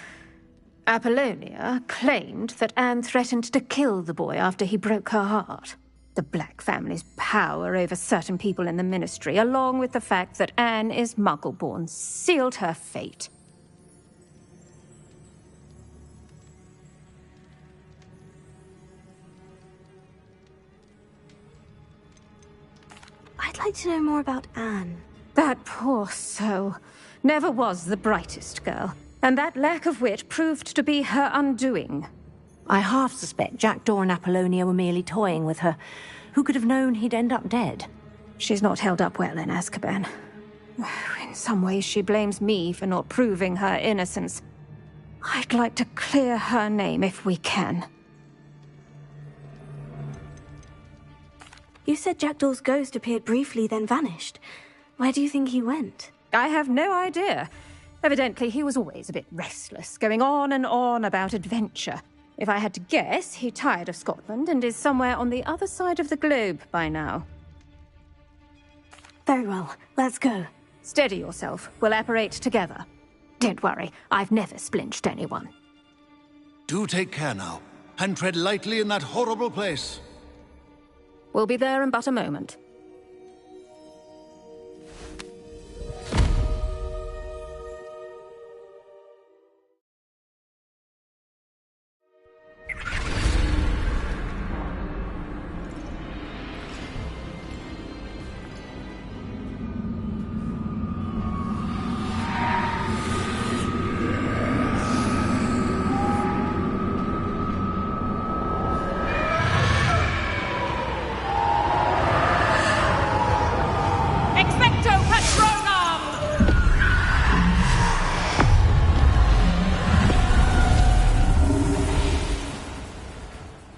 Apollonia claimed that Anne threatened to kill the boy after he broke her heart. The Black family's power over certain people in the Ministry, along with the fact that Anne is Muggle-born, sealed her fate. I'd like to know more about Anne. That poor soul never was the brightest girl, and that lack of wit proved to be her undoing. I half suspect Jackdaw and Apollonia were merely toying with her. Who could have known he'd end up dead? She's not held up well in Azkaban. In some ways, she blames me for not proving her innocence. I'd like to clear her name if we can. You said Jackdaw's ghost appeared briefly, then vanished. Where do you think he went? I have no idea. Evidently, he was always a bit restless, going on and on about adventure. If I had to guess, he tired of Scotland and is somewhere on the other side of the globe by now. Very well, let's go. Steady yourself. We'll apparate together. Don't worry, I've never splinched anyone. Do take care now, and tread lightly in that horrible place. We'll be there in but a moment.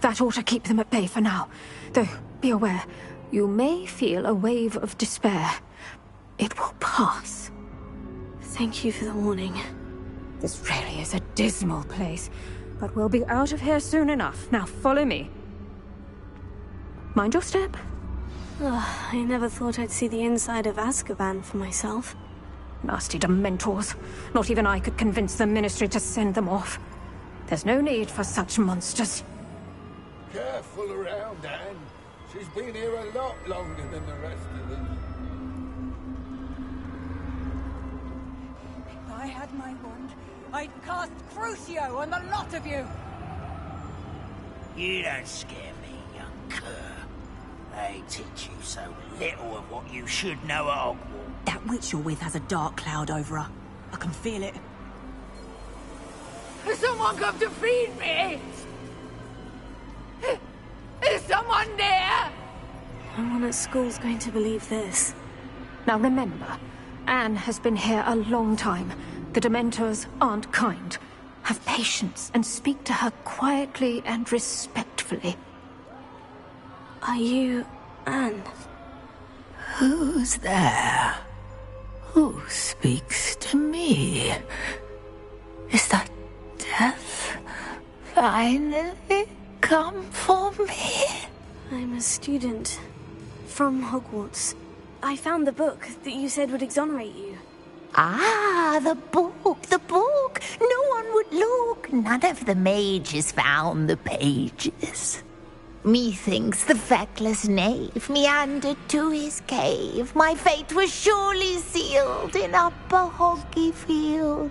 That ought to keep them at bay for now. Though, be aware, you may feel a wave of despair. It will pass. Thank you for the warning. This really is a dismal place, but we'll be out of here soon enough. Now follow me. Mind your step. I never thought I'd see the inside of Azkaban for myself. Nasty Dementors. Not even I could convince the Ministry to send them off. There's no need for such monsters. Careful around, Anne. She's been here a lot longer than the rest of them. If I had my wand, I'd cast Crucio on the lot of you! You don't scare me, young cur. They teach you so little of what you should know at Hogwarts. That witch you're with has a dark cloud over her. I can feel it. Has someone come to feed me? Is someone there? No one at school's going to believe this. Now remember, Anne has been here a long time. The Dementors aren't kind. Have patience and speak to her quietly and respectfully. Are you Anne? Who's there? Who speaks to me? Is that death finally come for me? I'm a student from Hogwarts. I found the book that you said would exonerate you. Ah, the book, the book. No one would look. None of the mages found the pages. Methinks the feckless knave meandered to his cave. My fate was surely sealed in Upper Hoggyfield.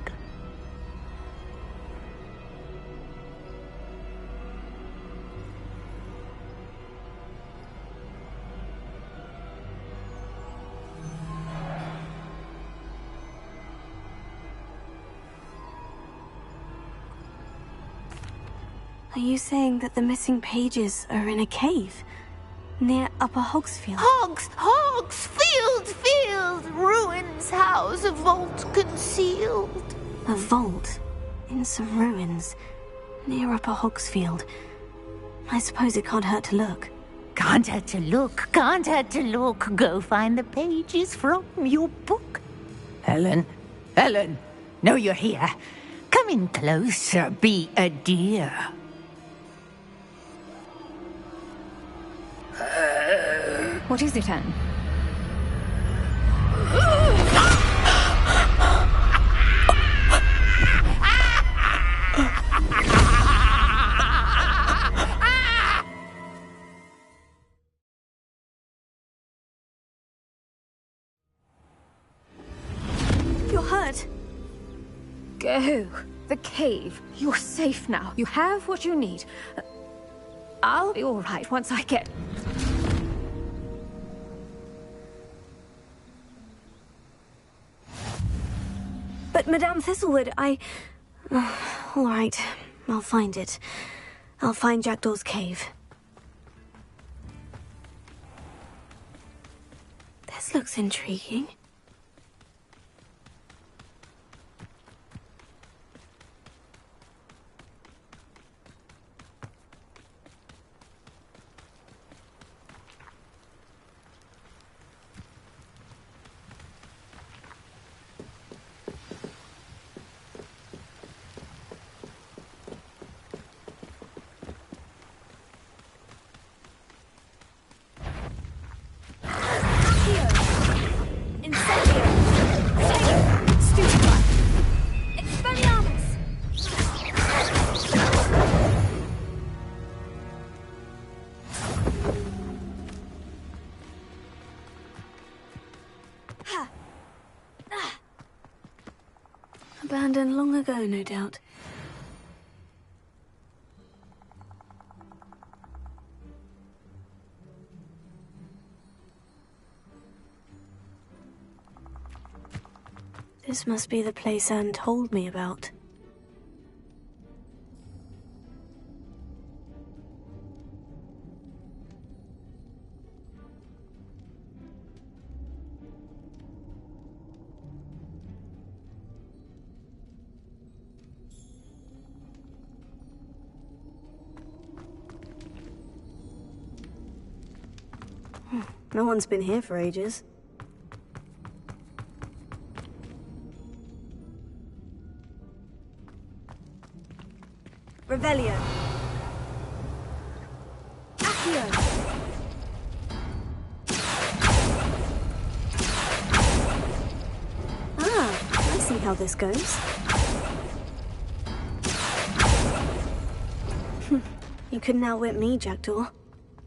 Are you saying that the missing pages are in a cave? Near Upper Hogsfield? Field! Ruins house, a vault concealed. A vault? In some ruins? Near Upper Hogsfield? I suppose it can't hurt to look. Can't hurt to look, can't hurt to look. Go find the pages from your book. Helen, know you're here. Come in closer, be a dear. What is it, Anne? You're hurt. Go. The cave. You're safe now. You have what you need. I'll be all right once I get... But Madame Thistlewood, all right, I'll find it. I'll find Jackdaw's cave. This looks intriguing. Abandoned long ago, no doubt. This must be the place Anne told me about. No one's been here for ages. Revelio. Accio. I see how this goes. You couldn't outwit me, Jackdaw.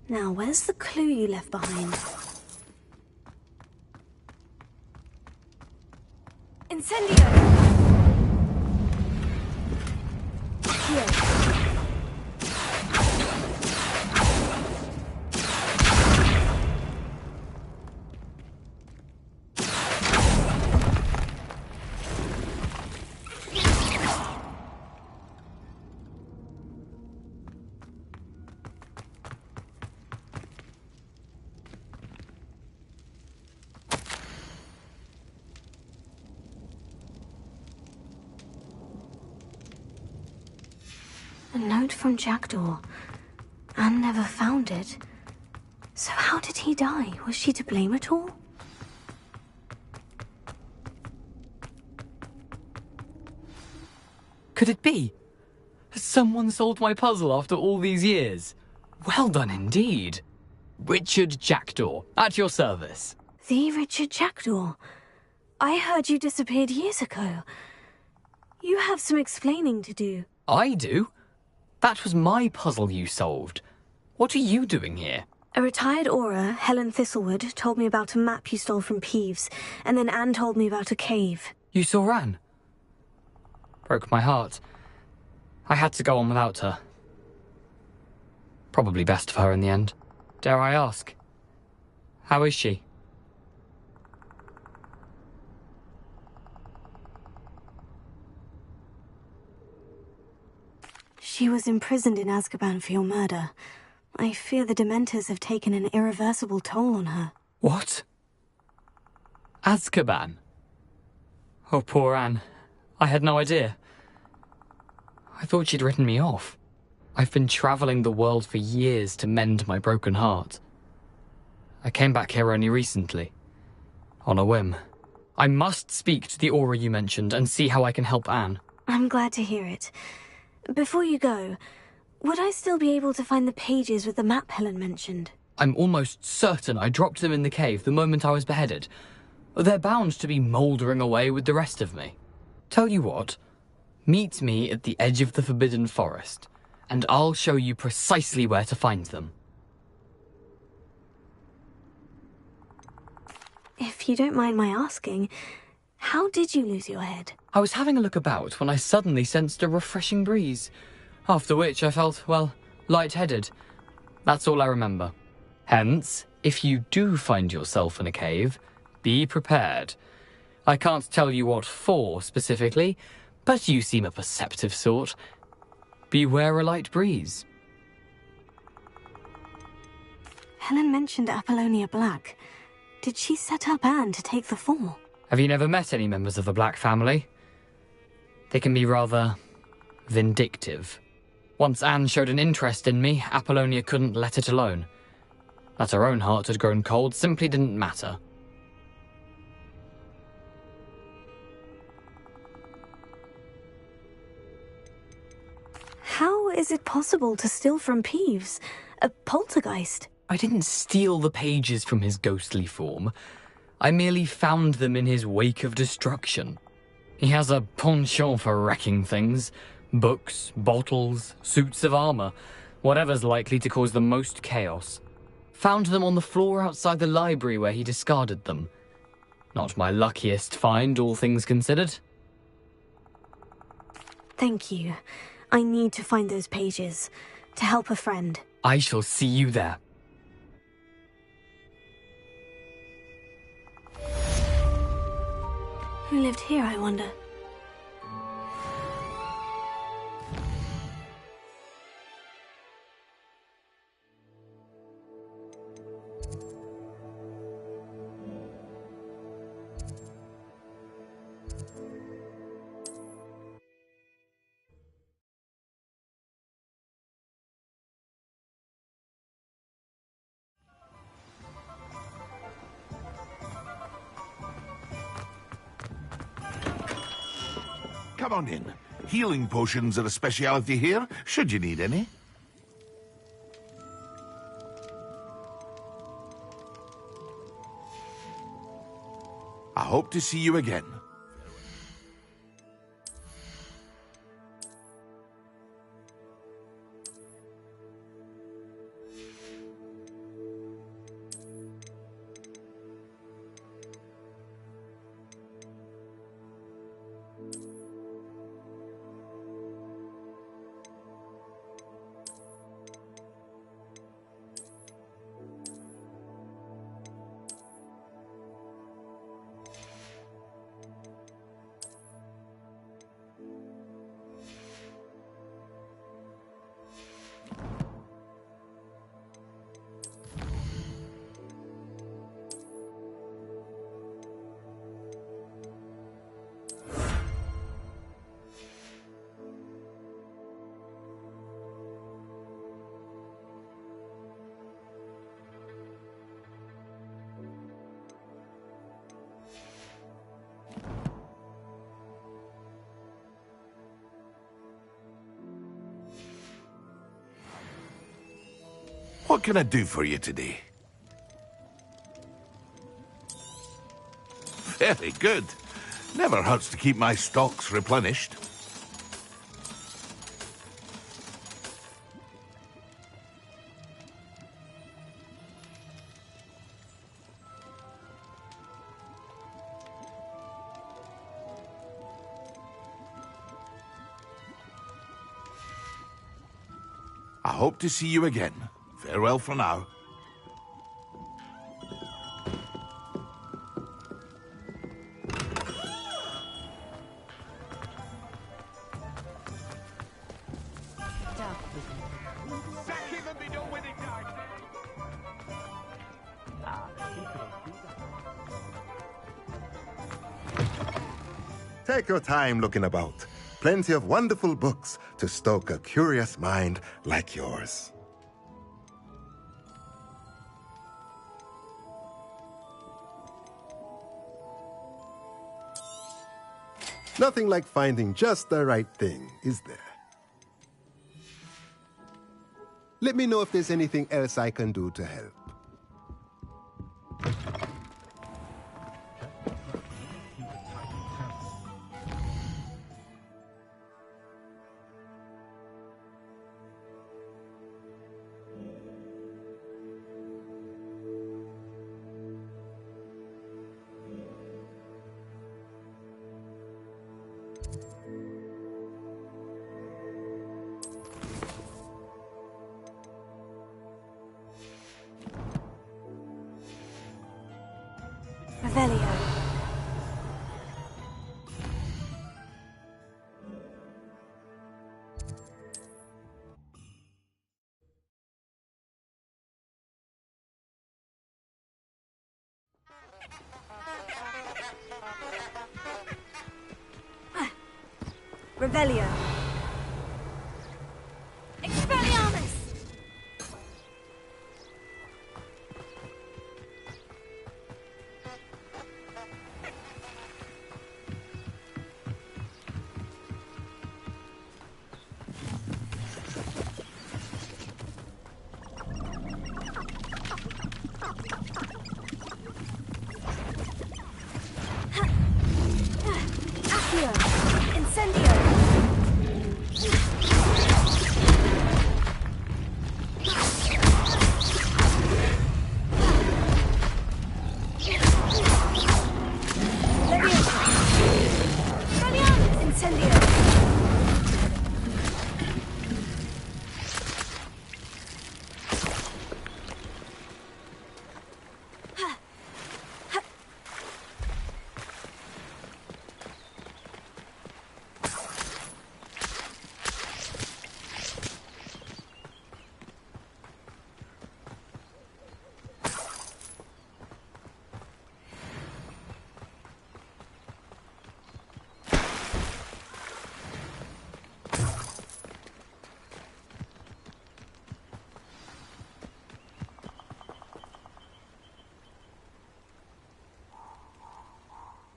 Now, where's the clue you left behind? Incendio! Accio. A note from Jackdaw. Anne never found it. So how did he die? Was she to blame at all? Could it be? Has someone solved my puzzle after all these years? Well done indeed. Richard Jackdaw, at your service. The Richard Jackdaw? I heard you disappeared years ago. You have some explaining to do. I do? That was my puzzle you solved. What are you doing here? A retired Aura, Helen Thistlewood, told me about a map you stole from Peeves, and then Anne told me about a cave. You saw Anne? Broke my heart. I had to go on without her. Probably best of her in the end. Dare I ask? How is she? She was imprisoned in Azkaban for your murder. I fear the Dementors have taken an irreversible toll on her. What? Azkaban? Oh, poor Anne. I had no idea. I thought she'd written me off. I've been travelling the world for years to mend my broken heart. I came back here only recently. On a whim. I must speak to the Aura you mentioned and see how I can help Anne. I'm glad to hear it. Before you go, would I still be able to find the pages with the map Helen mentioned? I'm almost certain I dropped them in the cave the moment I was beheaded. They're bound to be mouldering away with the rest of me. Tell you what, meet me at the edge of the Forbidden Forest, and I'll show you precisely where to find them. If you don't mind my asking, how did you lose your head? I was having a look about when I suddenly sensed a refreshing breeze, after which I felt, well, lightheaded. That's all I remember. Hence, if you do find yourself in a cave, be prepared. I can't tell you what for specifically, but you seem a perceptive sort. Beware a light breeze. Helen mentioned Apollonia Black. Did she set up Anne to take the fall? Have you never met any members of the Black family? They can be rather vindictive. Once Anne showed an interest in me, Apollonia couldn't let it alone. That her own heart had grown cold simply didn't matter. How is it possible to steal from Peeves? A poltergeist? I didn't steal the pages from his ghostly form. I merely found them in his wake of destruction. He has a penchant for wrecking things. Books, bottles, suits of armor, whatever's likely to cause the most chaos. Found them on the floor outside the library where he discarded them. Not my luckiest find, all things considered. Thank you. I need to find those pages. To help a friend. I shall see you there. Who lived here, I wonder? Come on in. Healing potions are a speciality here, should you need any. I hope to see you again. What can I do for you today? Very good. Never hurts to keep my stocks replenished. I hope to see you again. Farewell for now. Take your time looking about. Plenty of wonderful books to stoke a curious mind like yours. Nothing like finding just the right thing, is there? Let me know if there's anything else I can do to help. Revelio. Revelio. Expelliarmus! Accio! Incendio!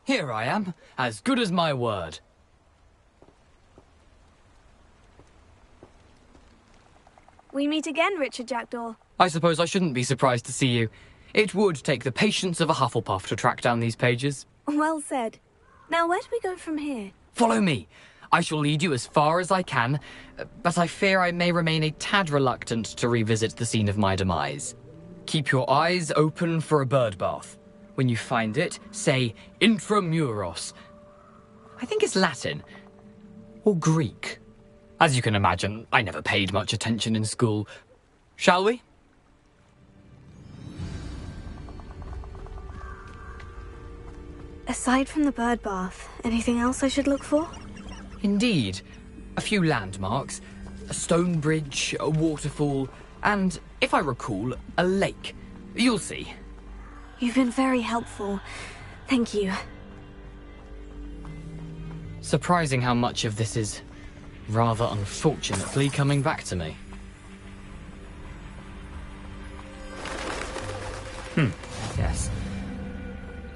Here I am, as good as my word. We meet again, Richard Jackdaw. I suppose I shouldn't be surprised to see you. It would take the patience of a Hufflepuff to track down these pages. Well said. Now, where do we go from here? Follow me. I shall lead you as far as I can, but I fear I may remain a tad reluctant to revisit the scene of my demise. Keep your eyes open for a bird bath. When you find it, say intramuros. I think it's Latin. Or Greek. As you can imagine, I never paid much attention in school. Shall we? Aside from the bird bath, anything else I should look for? Indeed. A few landmarks. A stone bridge, a waterfall, and, if I recall, a lake. You'll see. You've been very helpful. Thank you. Surprising how much of this is, rather unfortunately, coming back to me. Yes.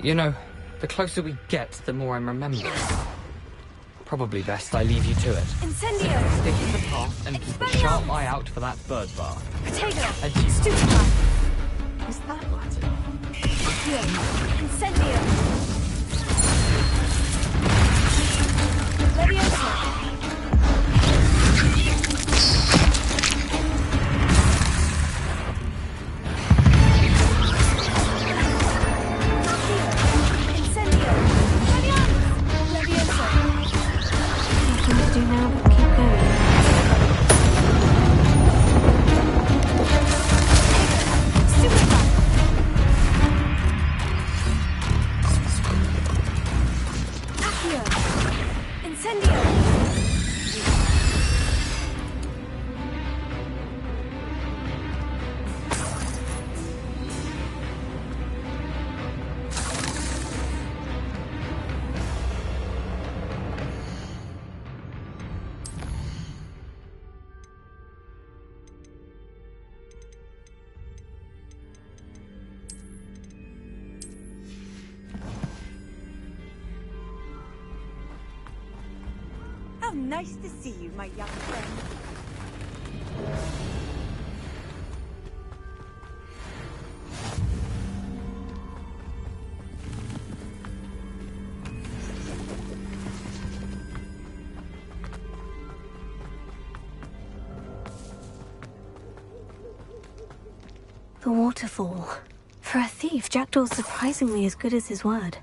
You know, the closer we get, the more I'm remembering. Probably best I leave you to it. Incendio! Stick to the path and keep a sharp eye out for that bird bath. Potato! Adieu. Stupefy! Is that Latin? Accio! Incendio! Leviosa! Do now, but keep going. Accio! Incendio! How nice to see you, my young friend. The waterfall. For a thief, Jackdaw's surprisingly as good as his word.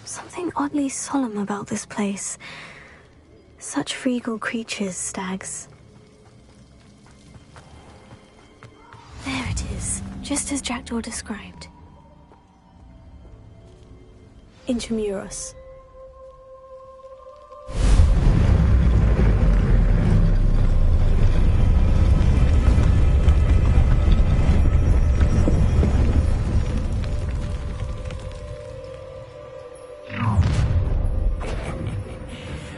Something oddly solemn about this place. Such regal creatures, stags. There it is, just as Jackdaw described. Intramuros.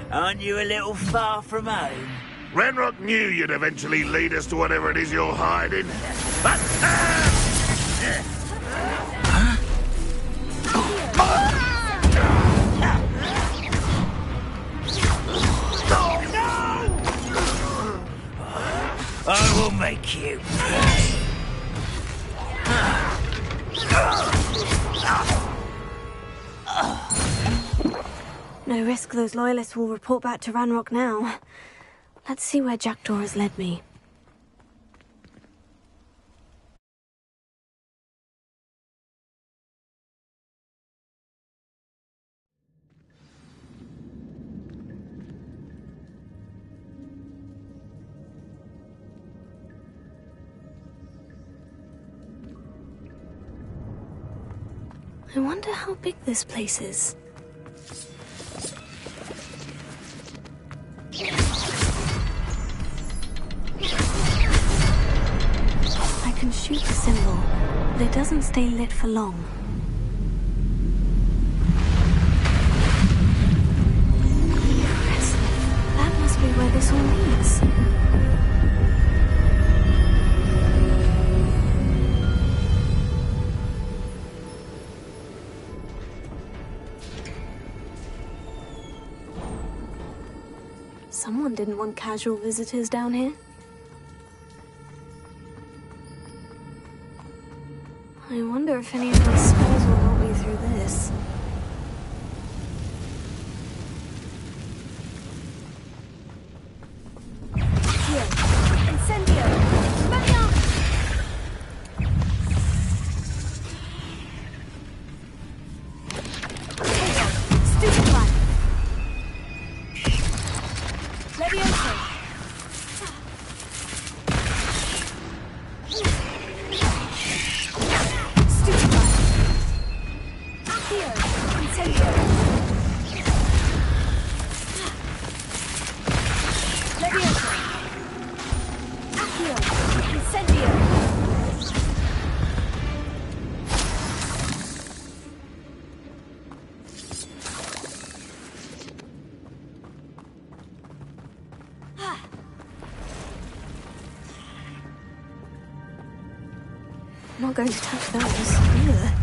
Aren't you a little far from home? Renrock knew you'd eventually lead us to whatever it is you're hiding. But, I will make you. No risk those loyalists will report back to Ranrock now. Let's see where Jackdaw has led me. I wonder how big this place is. I can shoot the symbol, but it doesn't stay lit for long. Impressive. That must be where this all leads. Someone didn't want casual visitors down here. I wonder if any of my spells will help me through this. Here, Incendio! Stupefy! Levioso! I'm not going to touch those either.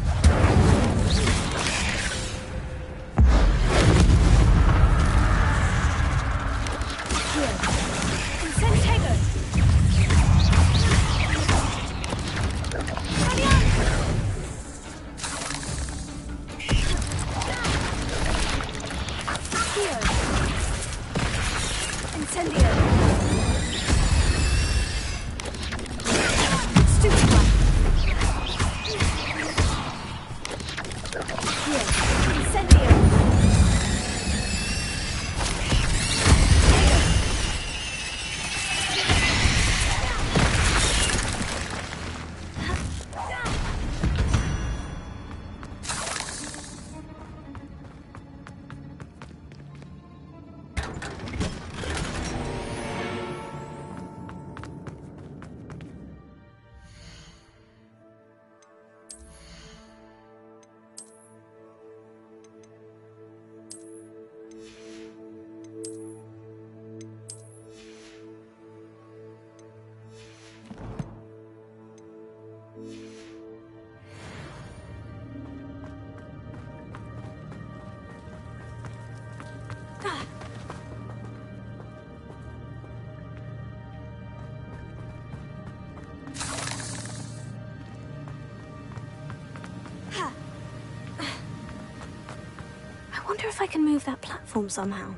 I wonder if I can move that platform somehow.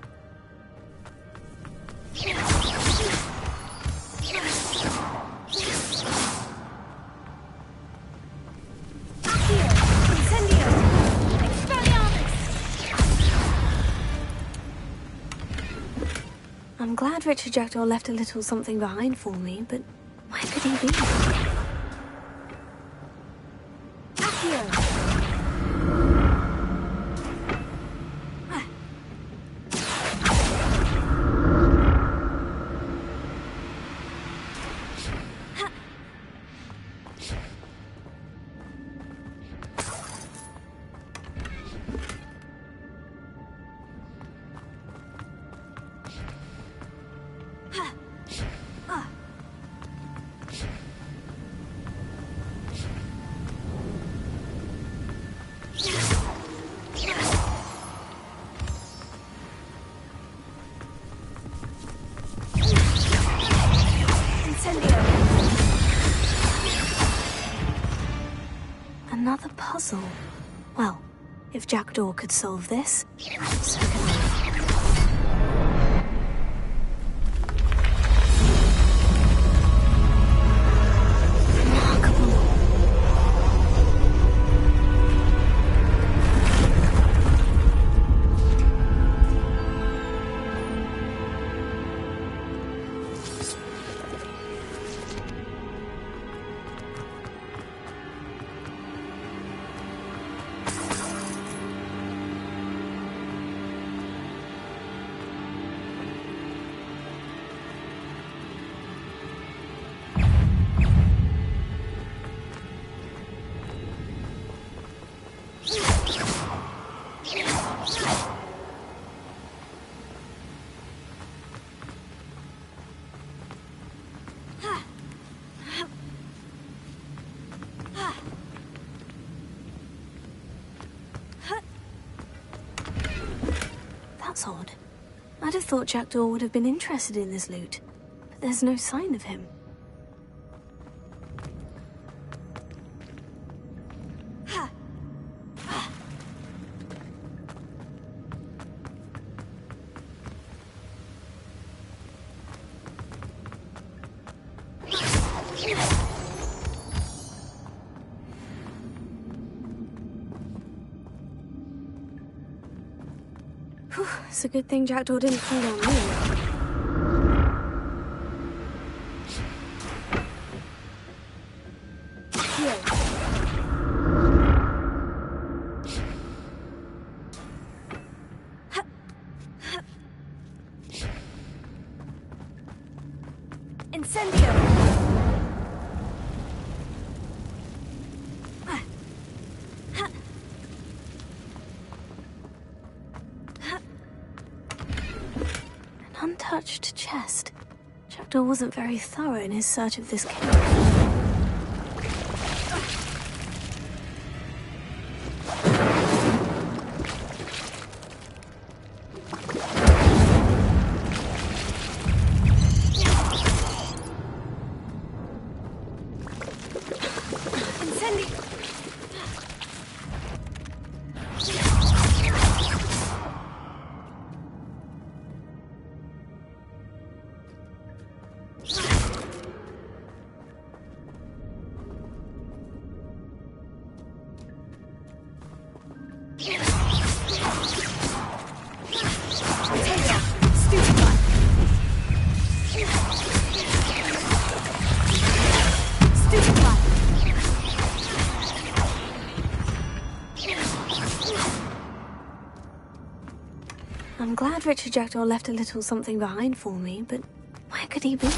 I'm glad Richard Jackdaw left a little something behind for me, but where could he be? Another puzzle. Well, if Jackdaw could solve this, so can I. That's odd. I'd have thought Jackdaw would have been interested in this loot, but there's no sign of him. It's a good thing Jackdaw didn't fall on me. Untouched chest. Jackdaw wasn't very thorough in his search of this cave. I'm glad Richard Jackdaw left a little something behind for me, but where could he be?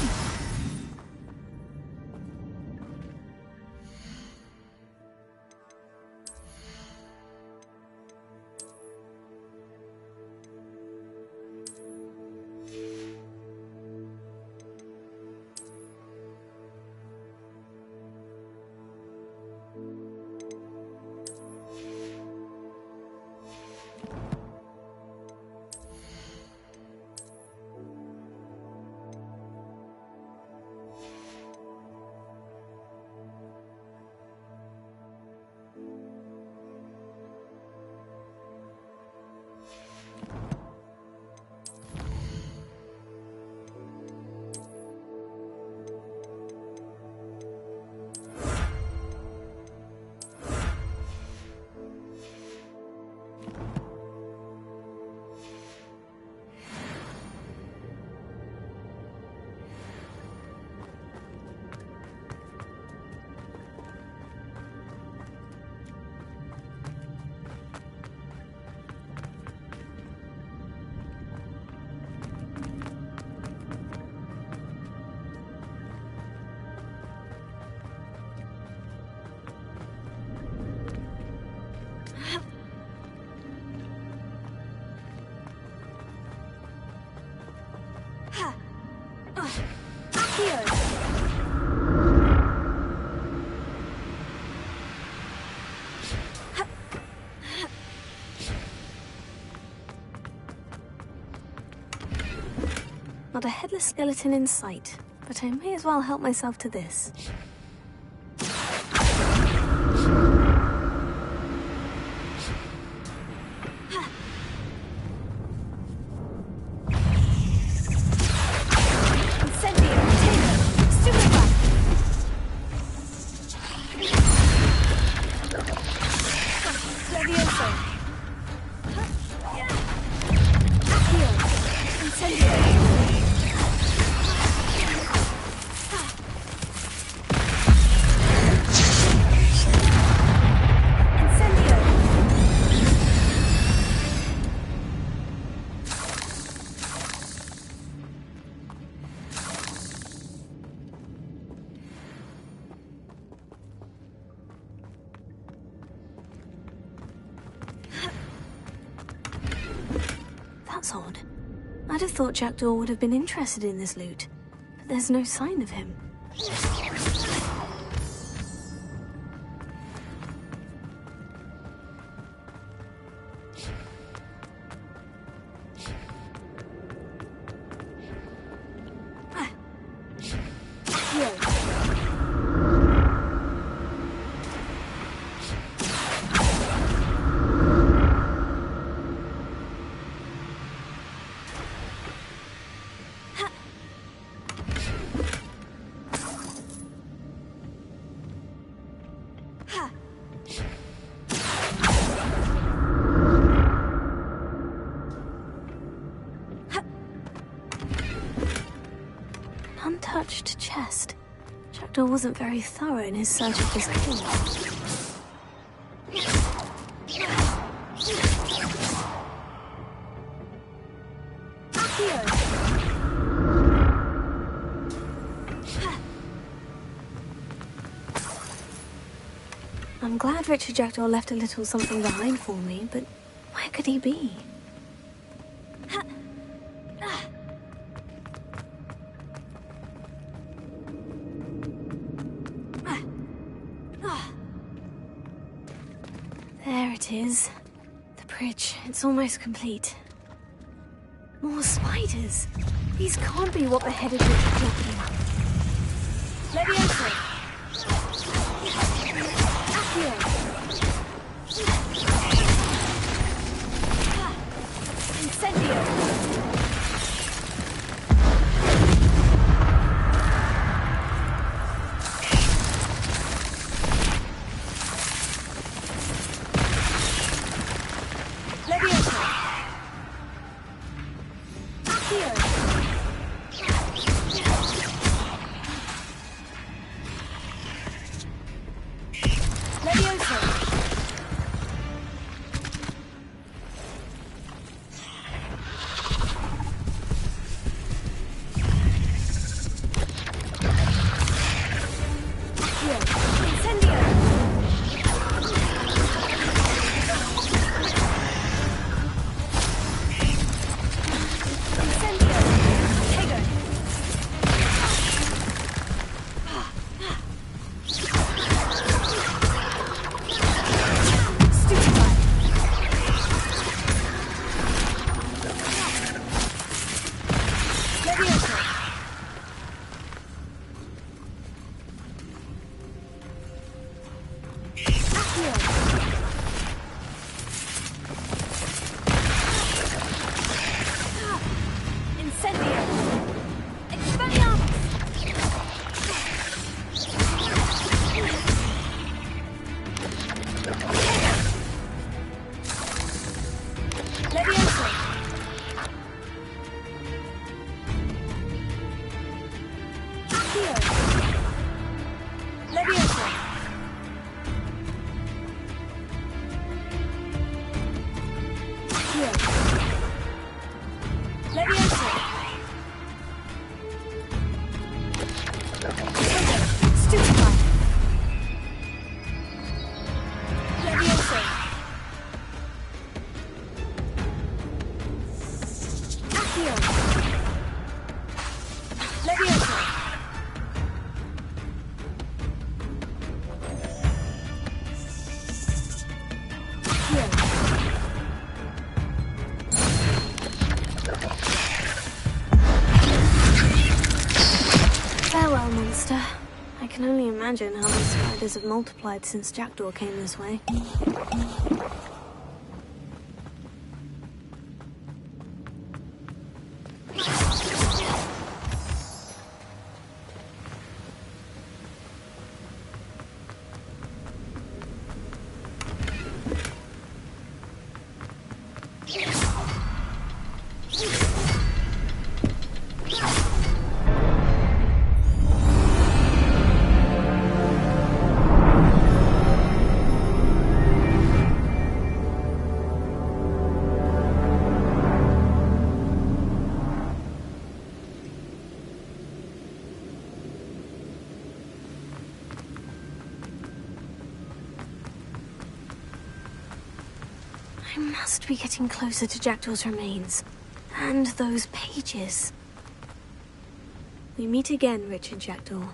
Not a headless skeleton in sight, but I may as well help myself to this. That's odd. I'd have thought Jackdaw would have been interested in this loot, but there's no sign of him. Untouched chest. Jackdaw wasn't very thorough in his search of this key. I'm glad Richard Jackdaw left a little something behind for me, but where could he be? There it is. The bridge. It's almost complete. More spiders. These can't be what the headed Richard Jackdaw. Leviosa! Incendio! Farewell, monster. I can only imagine how these spiders have multiplied since Jackdaw came this way. I must be getting closer to Jackdaw's remains. And those pages. We meet again, Richard Jackdaw.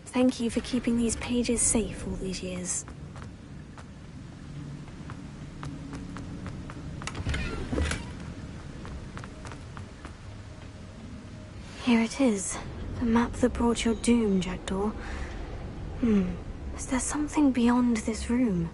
Thank you for keeping these pages safe all these years. Here it is. The map that brought your doom, Jackdaw. Is there something beyond this room?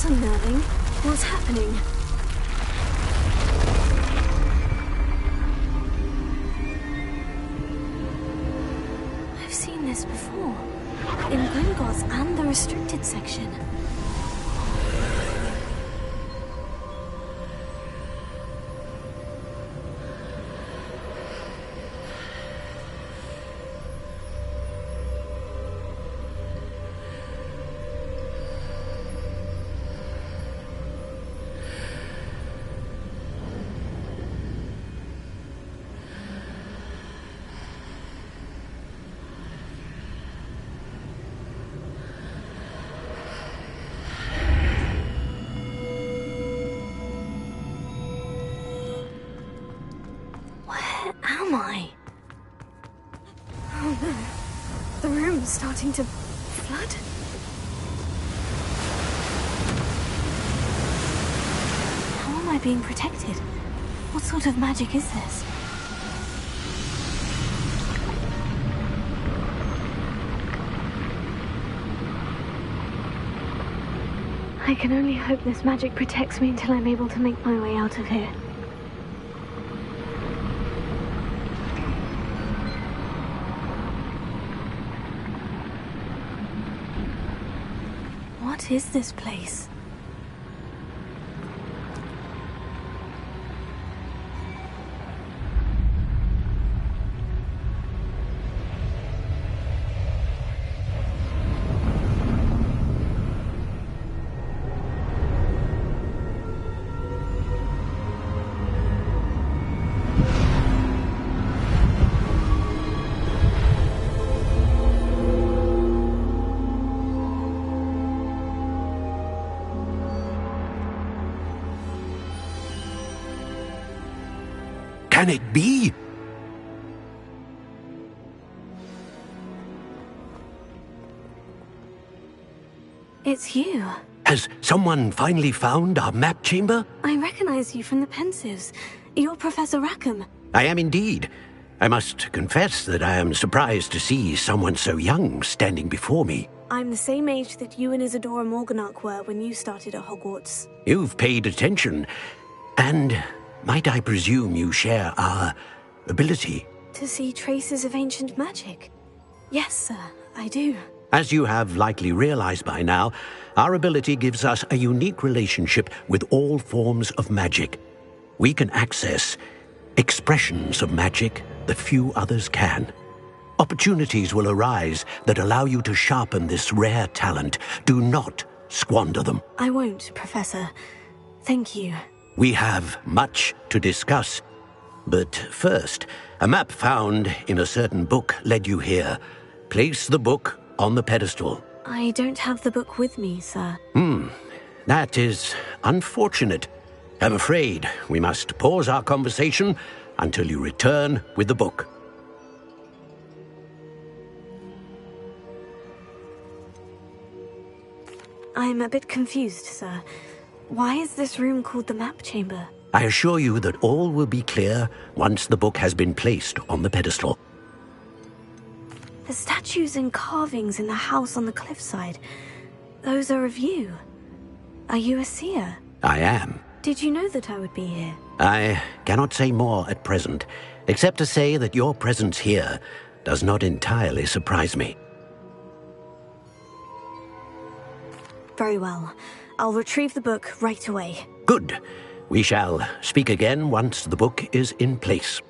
Unnerving. What's happening? I've seen this before. In Gringotts and the restricted section. Am I? Oh no. The room's starting to flood. How am I being protected? What sort of magic is this? I can only hope this magic protects me until I'm able to make my way out of here. What is this place? Can it be? It's you. Has someone finally found our map chamber? I recognize you from the Pensives. You're Professor Rackham. I am indeed. I must confess that I am surprised to see someone so young standing before me. I'm the same age that you and Isadora Morganach were when you started at Hogwarts. You've paid attention, and might I presume you share our ability? To see traces of ancient magic? Yes, sir, I do. As you have likely realized by now, our ability gives us a unique relationship with all forms of magic. We can access expressions of magic that few others can. Opportunities will arise that allow you to sharpen this rare talent. Do not squander them. I won't, Professor. Thank you. We have much to discuss. But first, a map found in a certain book led you here. Place the book on the pedestal. I don't have the book with me, sir. That is unfortunate. I'm afraid we must pause our conversation until you return with the book. I'm a bit confused, sir. Why is this room called the map chamber? I assure you that all will be clear once the book has been placed on the pedestal. The statues and carvings in the house on the cliffside, those are of you. Are you a seer? I am. Did you know that I would be here? I cannot say more at present, except to say that your presence here does not entirely surprise me. Very well. I'll retrieve the book right away. Good. We shall speak again once the book is in place.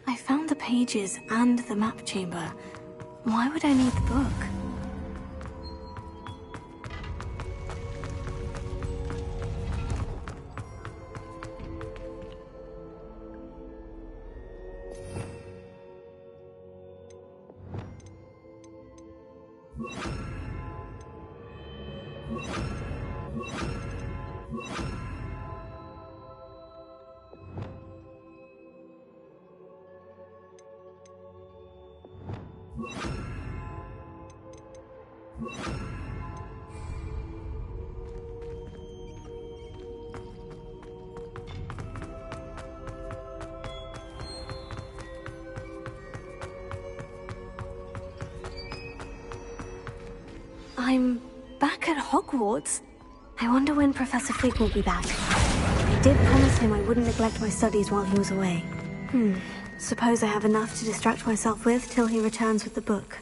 I found the pages and the map chamber. Why would I need the book? I'm back at Hogwarts. I wonder when Professor Fig will be back. I did promise him I wouldn't neglect my studies while he was away. Suppose I have enough to distract myself with till he returns with the book.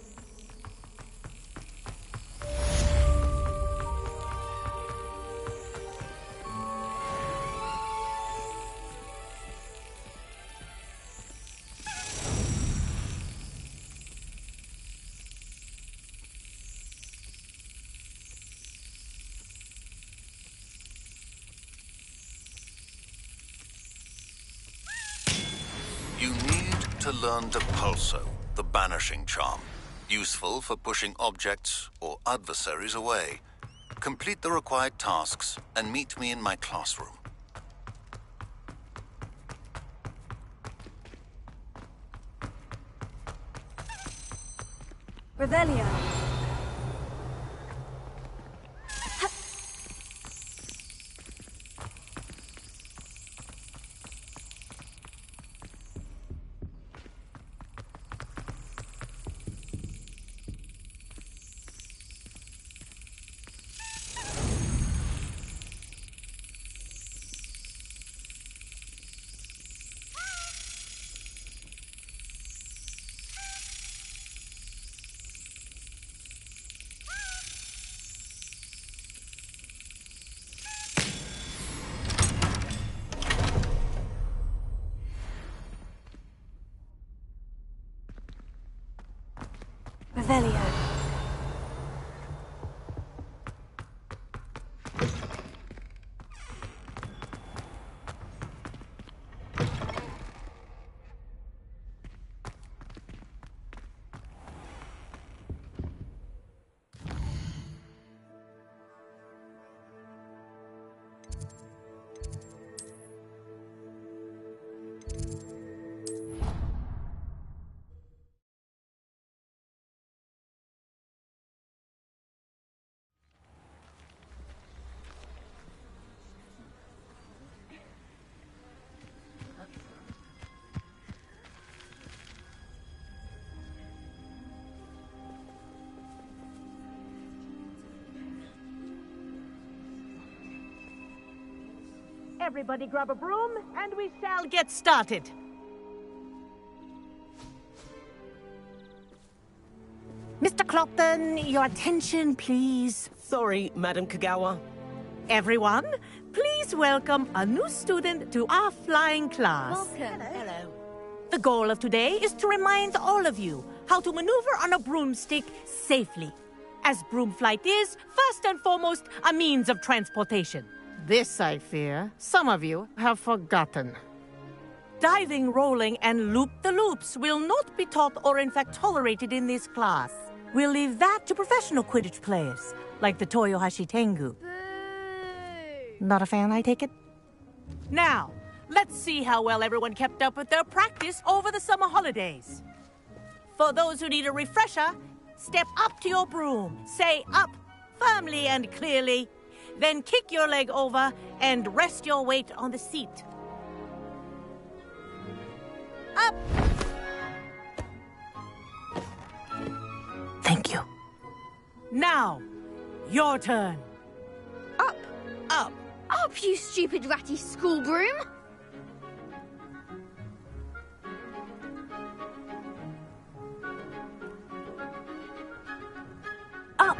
You need to learn Depulso, the banishing charm. Useful for pushing objects or adversaries away. Complete the required tasks and meet me in my classroom. Revelio. Revelio. Everybody grab a broom, and we shall get started. Mr. Clopton, your attention, please. Sorry, Madam Kagawa. Everyone, please welcome a new student to our flying class. Welcome. Hello. The goal of today is to remind all of you how to maneuver on a broomstick safely, as broom flight is, first and foremost, a means of transportation. This, I fear, some of you have forgotten. Diving, rolling, and loop-the-loops will not be taught or in fact tolerated in this class. We'll leave that to professional Quidditch players, like the Toyohashi Tengu. Not a fan, I take it? Now, let's see how well everyone kept up with their practice over the summer holidays. For those who need a refresher, step up to your broom, say up firmly and clearly, then kick your leg over and rest your weight on the seat. Up! Thank you. Now, your turn. Up! Up! Up, you stupid ratty school broom! Up!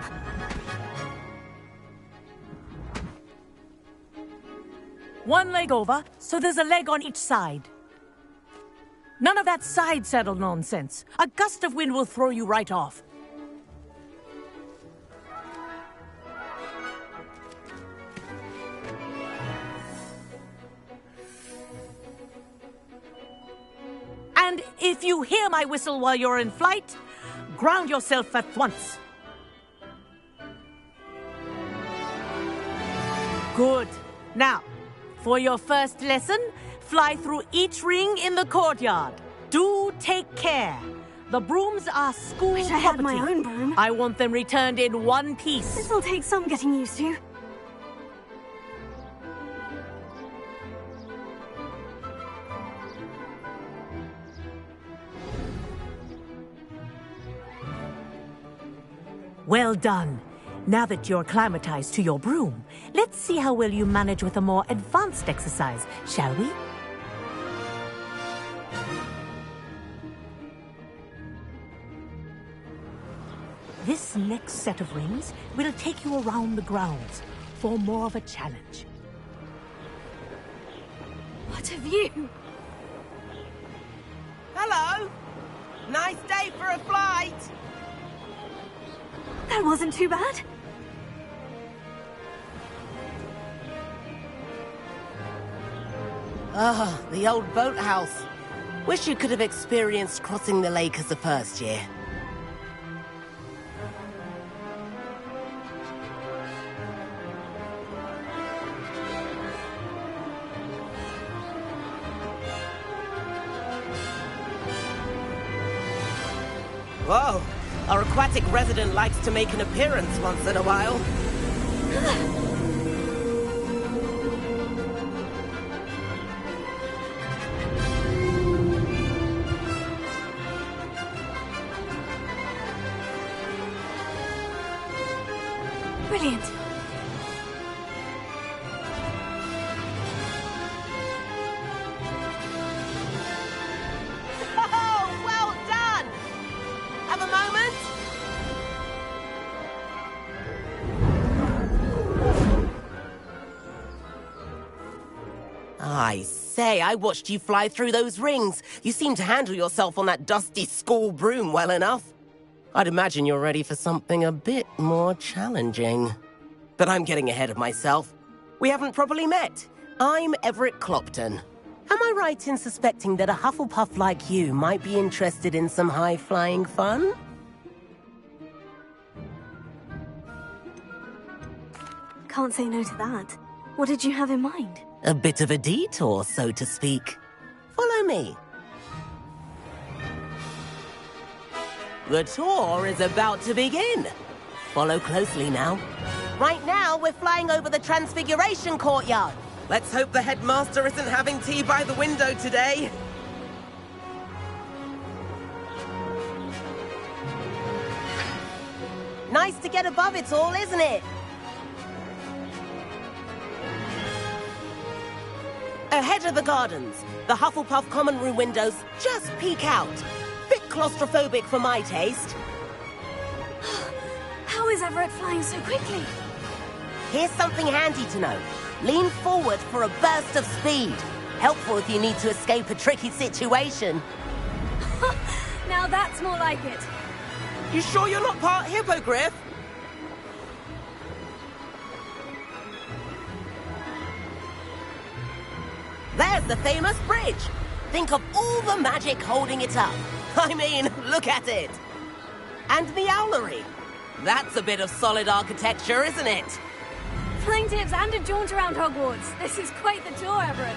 One leg over, so there's a leg on each side. None of that side saddle nonsense. A gust of wind will throw you right off. And if you hear my whistle while you're in flight, ground yourself at once. Good. Now, for your first lesson, fly through each ring in the courtyard. Do take care. The brooms are school Wish I property. had my own broom. I want them returned in one piece. This'll take some getting used to. Well done. Now that you're acclimatized to your broom, let's see how well you manage with a more advanced exercise, shall we? This next set of rings will take you around the grounds for more of a challenge. What a view! Hello! Nice day for a flight! That wasn't too bad. Ah, the old boathouse. Wish you could have experienced crossing the lake as a first year. Whoa! Our aquatic resident likes to make an appearance once in a while. Brilliant. Oh, well done! Have a moment? I say, I watched you fly through those rings. You seem to handle yourself on that dusty school broom well enough. I'd imagine you're ready for something a bit more challenging. But I'm getting ahead of myself. We haven't properly met. I'm Everett Clopton. Am I right in suspecting that a Hufflepuff like you might be interested in some high-flying fun? Can't say no to that. What did you have in mind? A bit of a detour, so to speak. Follow me. The tour is about to begin. Follow closely now. Right now, we're flying over the Transfiguration Courtyard. Let's hope the headmaster isn't having tea by the window today. Nice to get above it all, isn't it? Ahead of the gardens, the Hufflepuff common room windows just peek out. Bit claustrophobic for my taste. How is Everett flying so quickly? Here's something handy to know. Lean forward for a burst of speed. Helpful if you need to escape a tricky situation. Now that's more like it. You sure you're not part hippogriff? There's the famous bridge. Think of all the magic holding it up. I mean, look at it. And the owlery. That's a bit of solid architecture, isn't it? Flying tips and a jaunt around Hogwarts. This is quite the tour, Everett.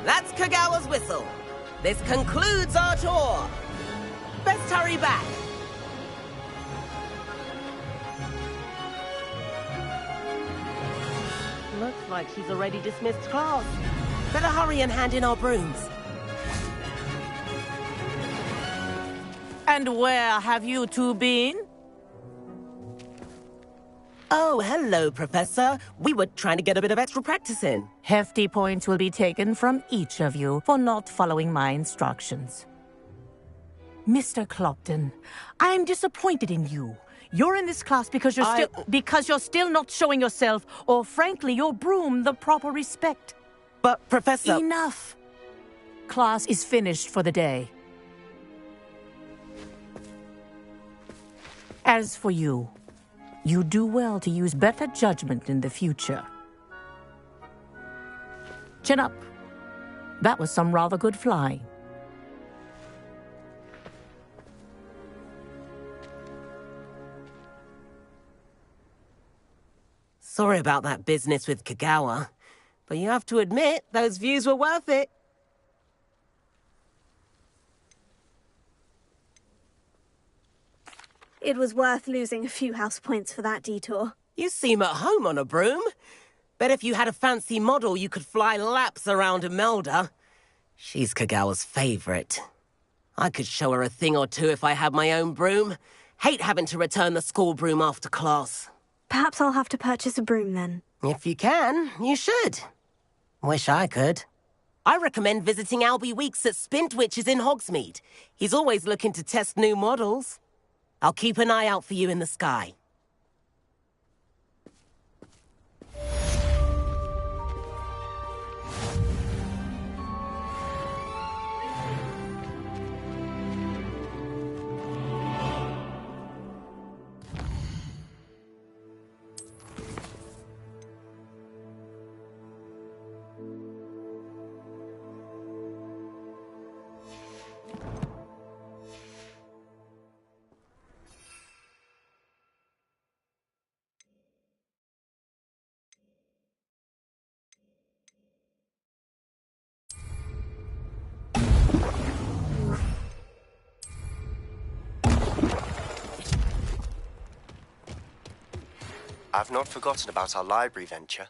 That's Kagawa's whistle. This concludes our tour. Best hurry back. Looks like she's already dismissed class. Better hurry and hand in our brooms. And where have you two been? Oh, hello, Professor. We were trying to get a bit of extra practice in. Hefty points will be taken from each of you for not following my instructions. Mr. Clopton, I'm disappointed in you. You're in this class because you're still not showing yourself, or frankly, your broom, the proper respect. But, Professor... Enough. Class is finished for the day. As for you, you do well to use better judgment in the future. Chin up. That was some rather good flying. Sorry about that business with Kagawa, but you have to admit, those views were worth it. It was worth losing a few house points for that detour. You seem at home on a broom. Bet if you had a fancy model, you could fly laps around Imelda. She's Kagawa's favorite. I could show her a thing or two if I had my own broom. Hate having to return the school broom after class. Perhaps I'll have to purchase a broom then. If you can, you should. Wish I could. I recommend visiting Albie Weeks at Spintwitches in Hogsmeade. He's always looking to test new models. I'll keep an eye out for you in the sky. I've not forgotten about our library venture.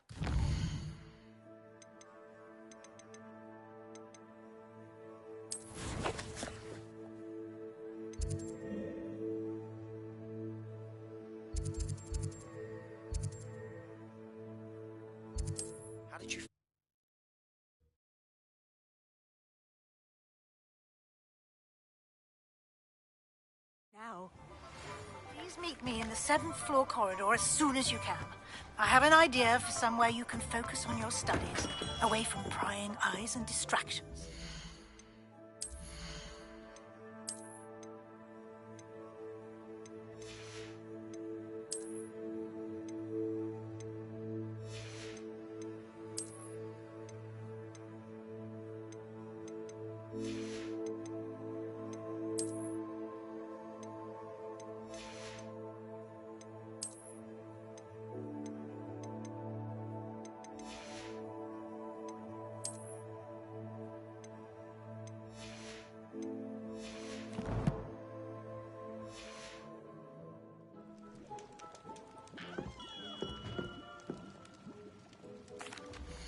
How did you... Now, please meet me in the 7th floor corridor as soon as you can. I have an idea for somewhere you can focus on your studies, away from prying eyes and distractions.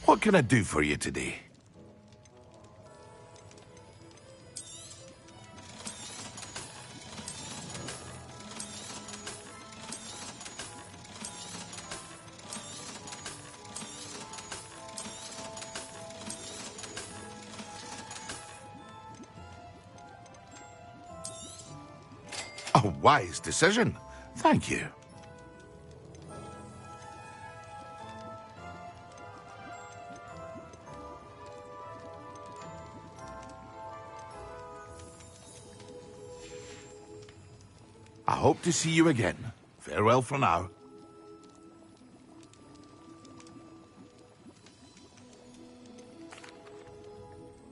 What can I do for you today? A wise decision. Thank you. I hope to see you again. Farewell for now.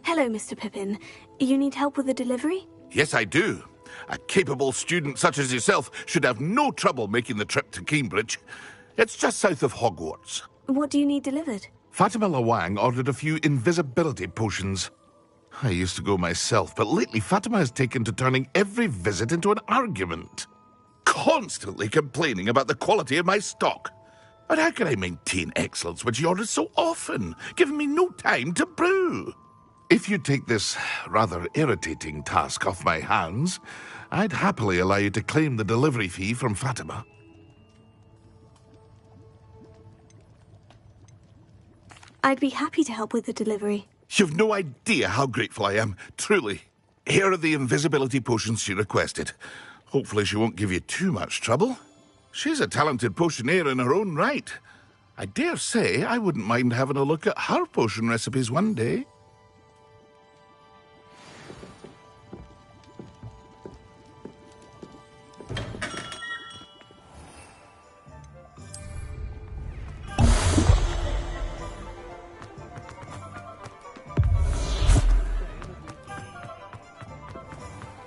Hello, Mr. Pippin. You need help with a delivery? Yes, I do. A capable student such as yourself should have no trouble making the trip to Cambridge. It's just south of Hogwarts. What do you need delivered? Fatima Lawang ordered a few invisibility potions. I used to go myself, but lately Fatima has taken to turning every visit into an argument. Constantly complaining about the quality of my stock. But how can I maintain excellence when she orders so often, giving me no time to brew? If you take this rather irritating task off my hands, I'd happily allow you to claim the delivery fee from Fatima. I'd be happy to help with the delivery. You've no idea how grateful I am, truly. Here are the invisibility potions she requested. Hopefully she won't give you too much trouble. She's a talented potioneer in her own right. I dare say I wouldn't mind having a look at her potion recipes one day.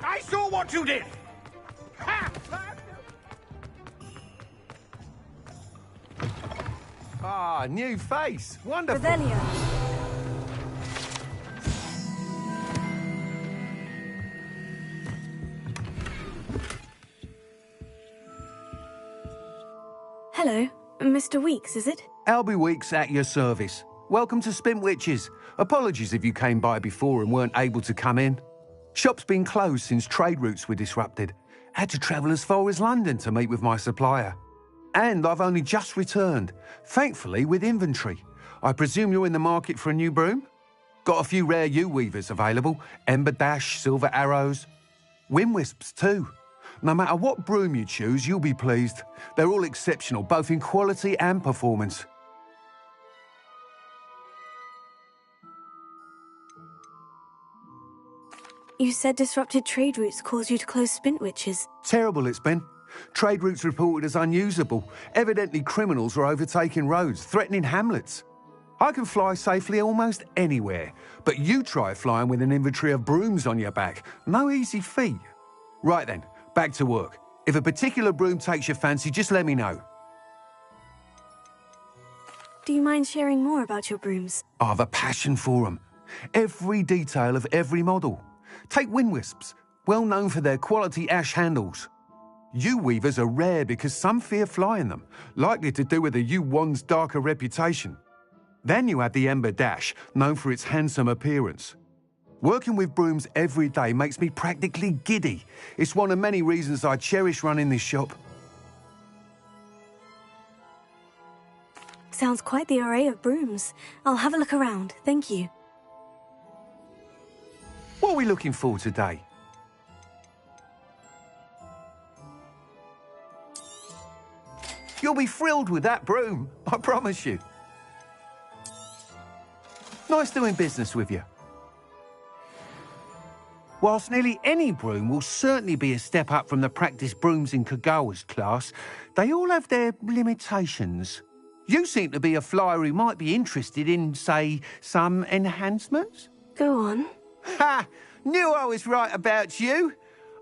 I saw what you did! Ha! Ah, new face. Wonderful. Revelio. Hello, Mr. Weeks, is it? Albie Weeks at your service. welcome to Spintwitches. Apologies if you came by before and weren't able to come in. Shop's been closed since trade routes were disrupted. Had to travel as far as London to meet with my supplier. And I've only just returned, thankfully with inventory. I presume you're in the market for a new broom? Got a few rare yew-weavers available, Ember Dash, Silver Arrows. Wind-wisps too. No matter what broom you choose, you'll be pleased. They're all exceptional, both in quality and performance. You said disrupted trade routes caused you to close Spintwitches. Terrible it's been. Trade routes reported as unusable. Evidently criminals were overtaking roads, threatening hamlets. I can fly safely almost anywhere, but you try flying with an inventory of brooms on your back. No easy feat. Right then, back to work. If a particular broom takes your fancy, just let me know. Do you mind sharing more about your brooms? I have a passion for them. Every detail of every model. Take Wind-wisps, well known for their quality ash handles. Yew-weavers are rare because some fear flying them, likely to do with the yew wand's darker reputation. Then you have the Ember Dash, known for its handsome appearance. Working with brooms every day makes me practically giddy. It's one of many reasons I cherish running this shop. Sounds quite the array of brooms. I'll have a look around, thank you. What are we looking for today? You'll be thrilled with that broom, I promise you. Nice doing business with you. Whilst nearly any broom will certainly be a step up from the practice brooms in Kagawa's class, they all have their limitations. You seem to be a flyer who might be interested in, say, some enhancements? Go on. Ha! Knew I was right about you.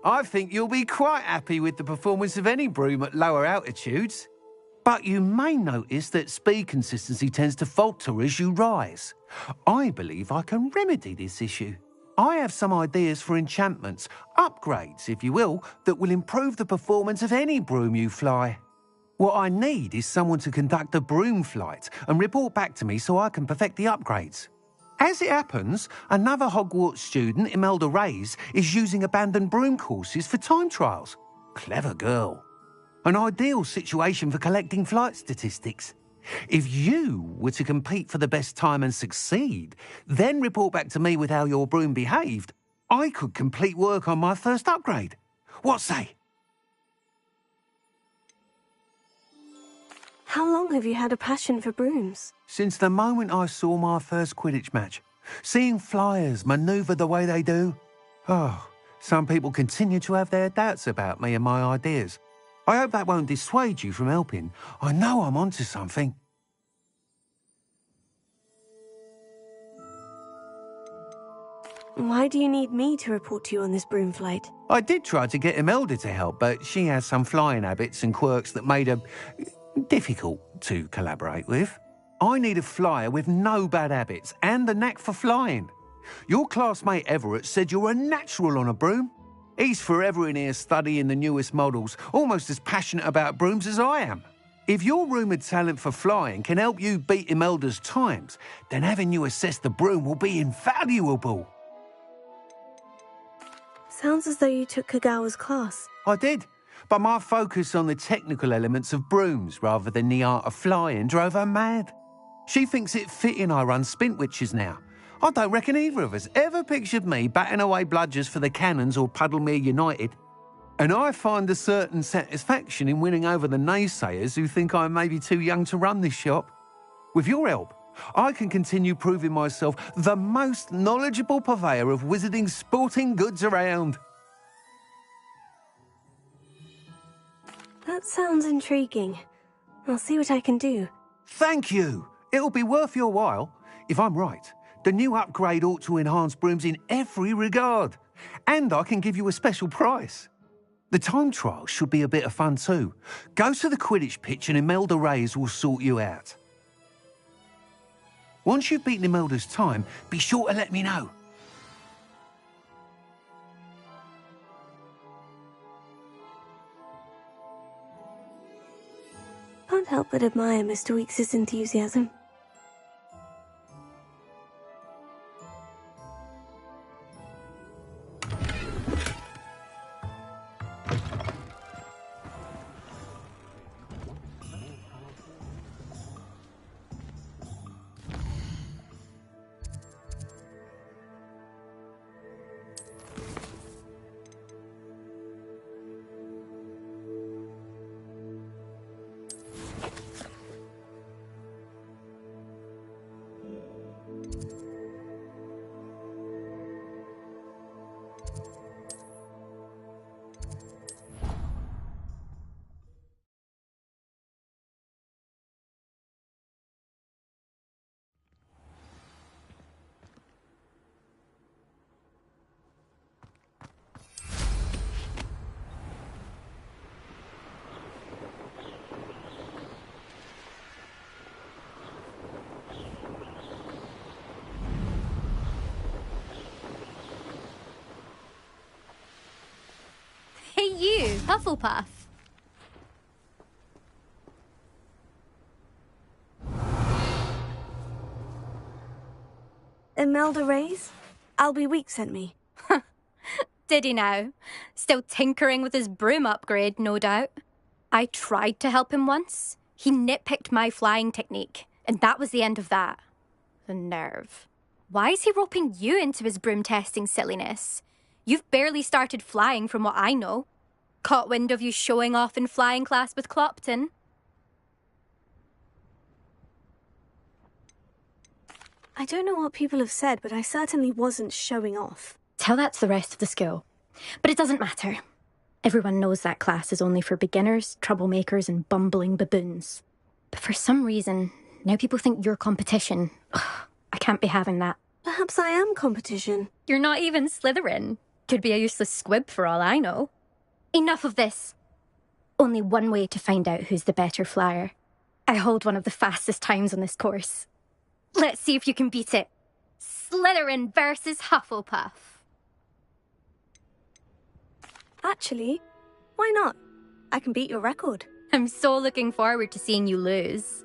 I think you'll be quite happy with the performance of any broom at lower altitudes. But you may notice that speed consistency tends to falter as you rise. I believe I can remedy this issue. I have some ideas for enchantments, upgrades, if you will, that will improve the performance of any broom you fly. What I need is someone to conduct a broom flight and report back to me so I can perfect the upgrades. As it happens, another Hogwarts student, Imelda Reyes, is using abandoned broom courses for time trials. Clever girl. An ideal situation for collecting flight statistics. If you were to compete for the best time and succeed, then report back to me with how your broom behaved, I could complete work on my first upgrade. What say? How long have you had a passion for brooms? Since the moment I saw my first Quidditch match. Seeing flyers manoeuvre the way they do. Oh, some people continue to have their doubts about me and my ideas. I hope that won't dissuade you from helping. I know I'm onto something. Why do you need me to report to you on this broom flight? I did try to get Imelda to help, but she has some flying habits and quirks that made her difficult to collaborate with. I need a flyer with no bad habits and the knack for flying. Your classmate Everett said you're a natural on a broom. He's forever in here studying the newest models, almost as passionate about brooms as I am. If your rumoured talent for flying can help you beat Imelda's times, then having you assess the broom will be invaluable. Sounds as though you took Kagawa's class. I did, but my focus on the technical elements of brooms rather than the art of flying drove her mad. She thinks it fitting I run Spintwitches now. I don't reckon either of us ever pictured me batting away bludgers for the Cannons or Puddlemere United. And I find a certain satisfaction in winning over the naysayers who think I'm maybe too young to run this shop. With your help, I can continue proving myself the most knowledgeable purveyor of wizarding sporting goods around. That sounds intriguing. I'll see what I can do. Thank you. It'll be worth your while. If I'm right, the new upgrade ought to enhance brooms in every regard. And I can give you a special price. The time trial should be a bit of fun too. Go to the Quidditch pitch and Imelda Reyes will sort you out. Once you've beaten Imelda's time, be sure to let me know. Can't help but admire Mr. Weekes' enthusiasm. Hufflepuff. Imelda Reyes? Albie Week sent me. Did he now? Still tinkering with his broom upgrade, no doubt. I tried to help him once. He nitpicked my flying technique, and that was the end of that. The nerve. Why is he roping you into his broom testing silliness? You've barely started flying from what I know. Caught wind of you showing off in flying class with Clopton. I don't know what people have said, but I certainly wasn't showing off. Tell that to the rest of the school. But it doesn't matter. Everyone knows that class is only for beginners, troublemakers, and bumbling baboons. But for some reason, now people think you're competition. Ugh, I can't be having that. Perhaps I am competition. You're not even Slytherin. Could be a useless squib for all I know. Enough of this. Only one way to find out who's the better flyer. I hold one of the fastest times on this course. Let's see if you can beat it. Slytherin versus Hufflepuff. Actually, why not? I can beat your record. I'm so looking forward to seeing you lose.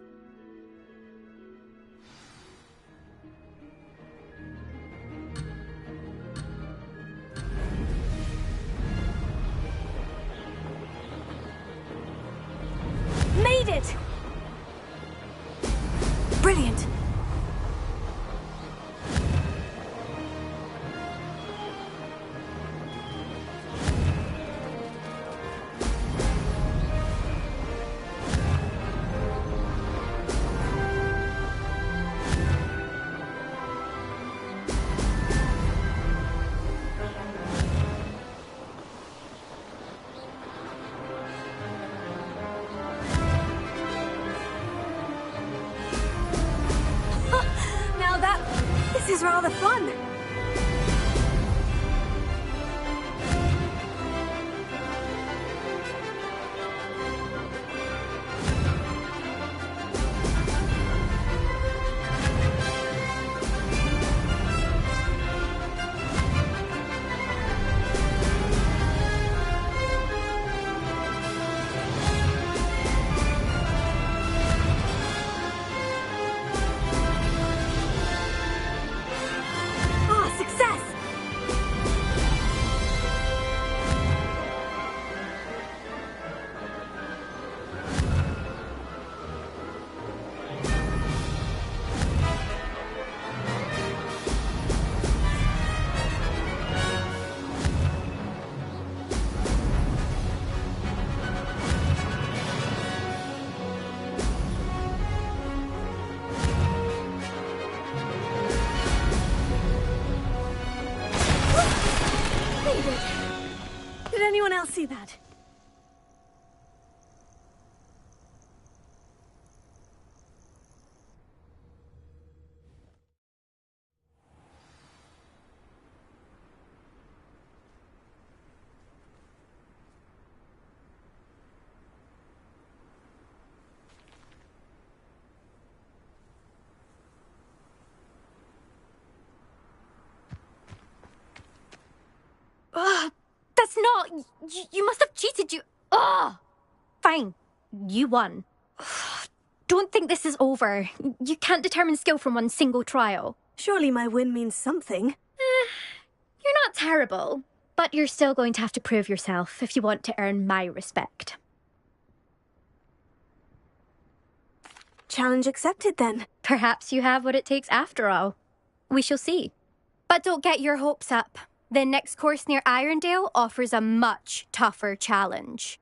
Made it! Brilliant. This is rather fun. Did anyone else see that? That's not... You must have cheated, you... Ugh! Fine. You won. Don't think this is over. You can't determine skill from one single trial. Surely my win means something. You're not terrible, but you're still going to have to prove yourself if you want to earn my respect. Challenge accepted, then. Perhaps you have what it takes after all. We shall see. But don't get your hopes up. The next course near Irondale offers a much tougher challenge.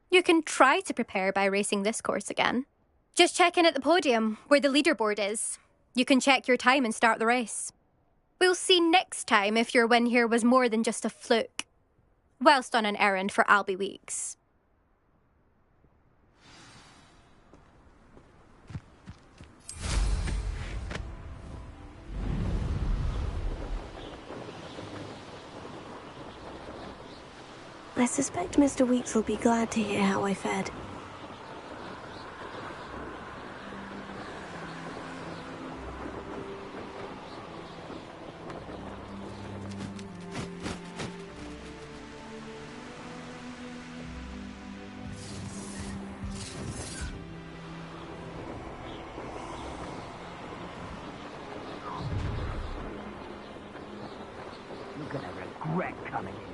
You can try to prepare by racing this course again. Just check in at the podium, where the leaderboard is. You can check your time and start the race. We'll see next time if your win here was more than just a fluke. Whilst on an errand for Albie Weeks. I suspect Mr. Weeks will be glad to hear how I fared. gonna regret coming here.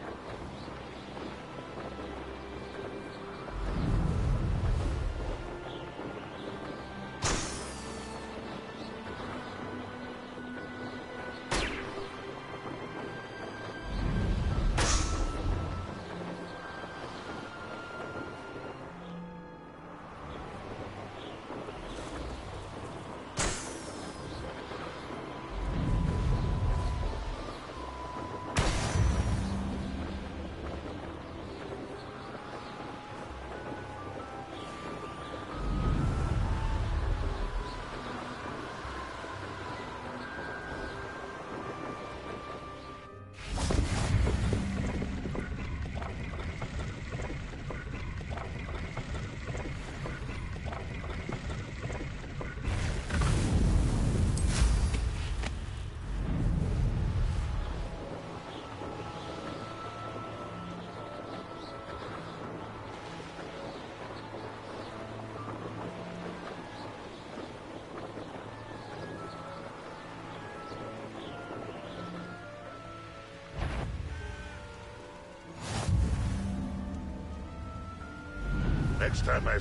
Next time I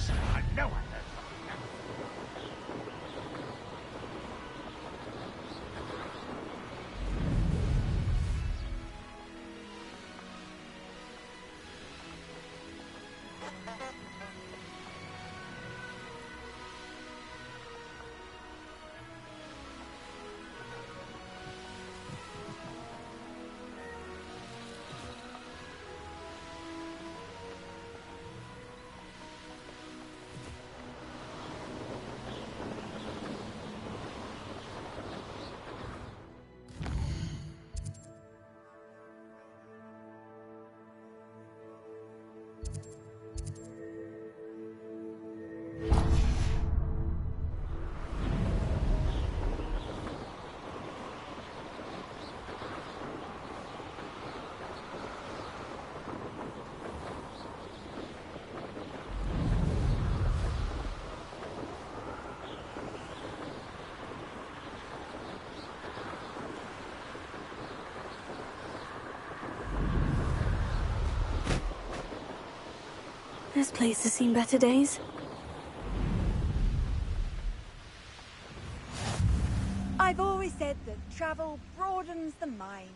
know I This place has seen better days. I've always said that travel broadens the mind.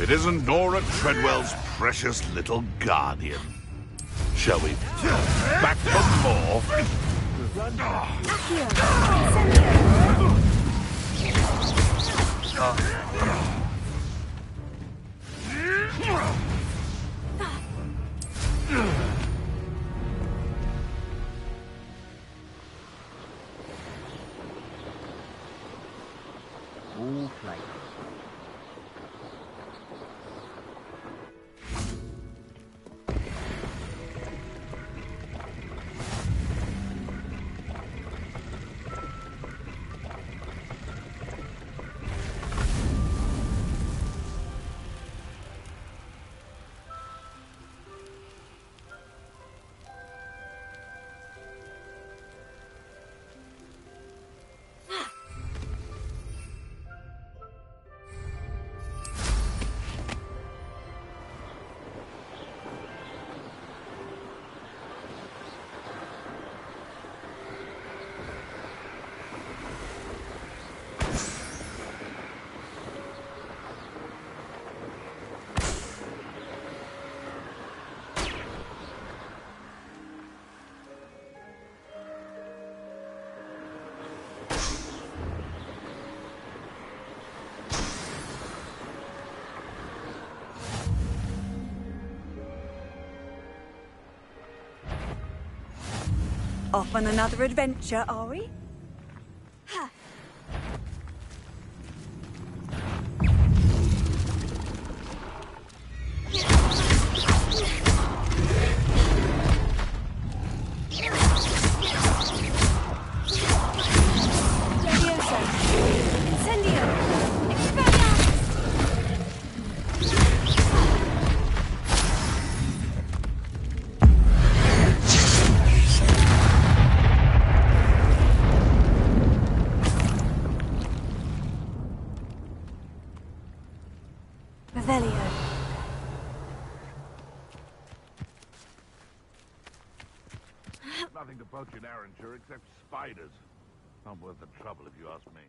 It isn't Nora Treadwell's precious little guardian. Shall we? Back for more? All flavor. Off on another adventure, are we? Ha. Nothing to poach in Arranger except spiders. Not worth the trouble if you ask me.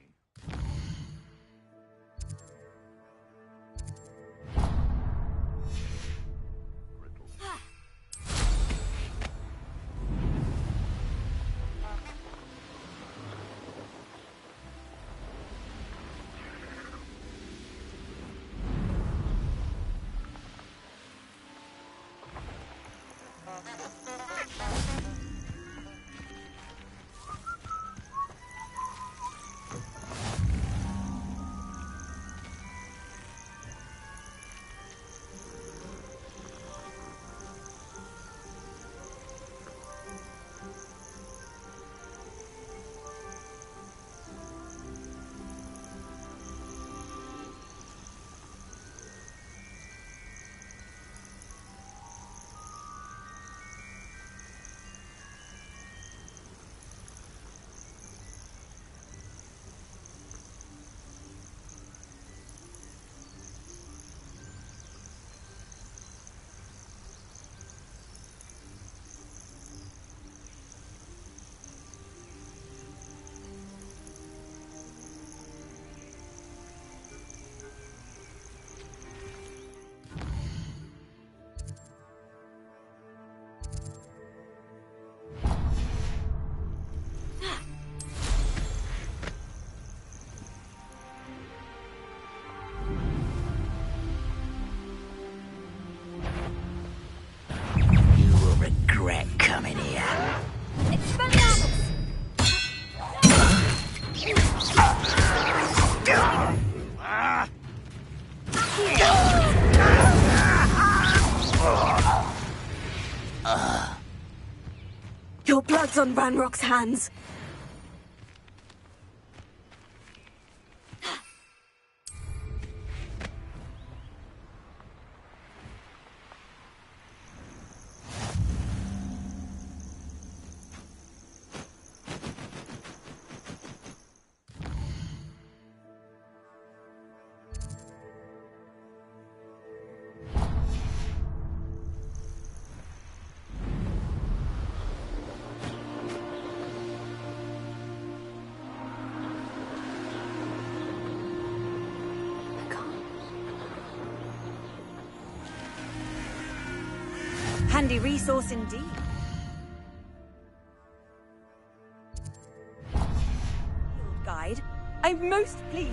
Regret coming here. Your blood's on Ranrock's hands. Handy resource indeed. Guide. I'm most pleased.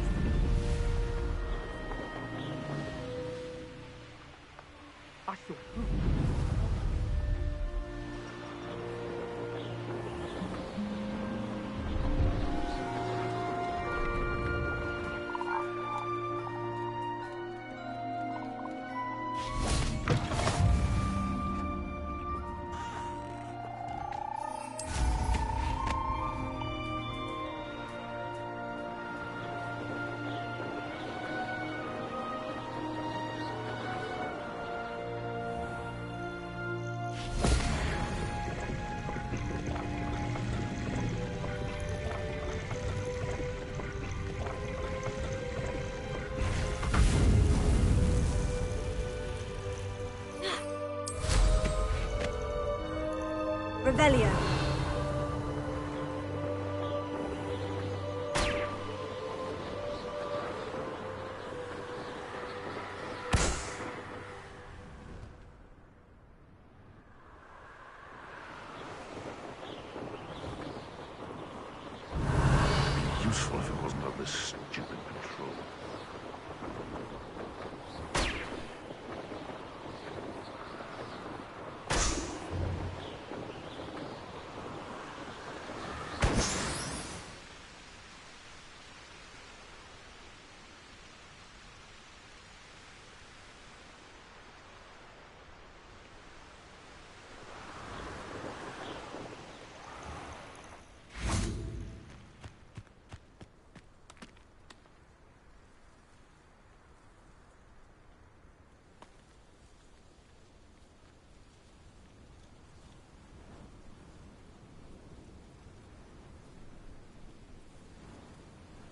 Revelio. Useful if it wasn't under stupid control.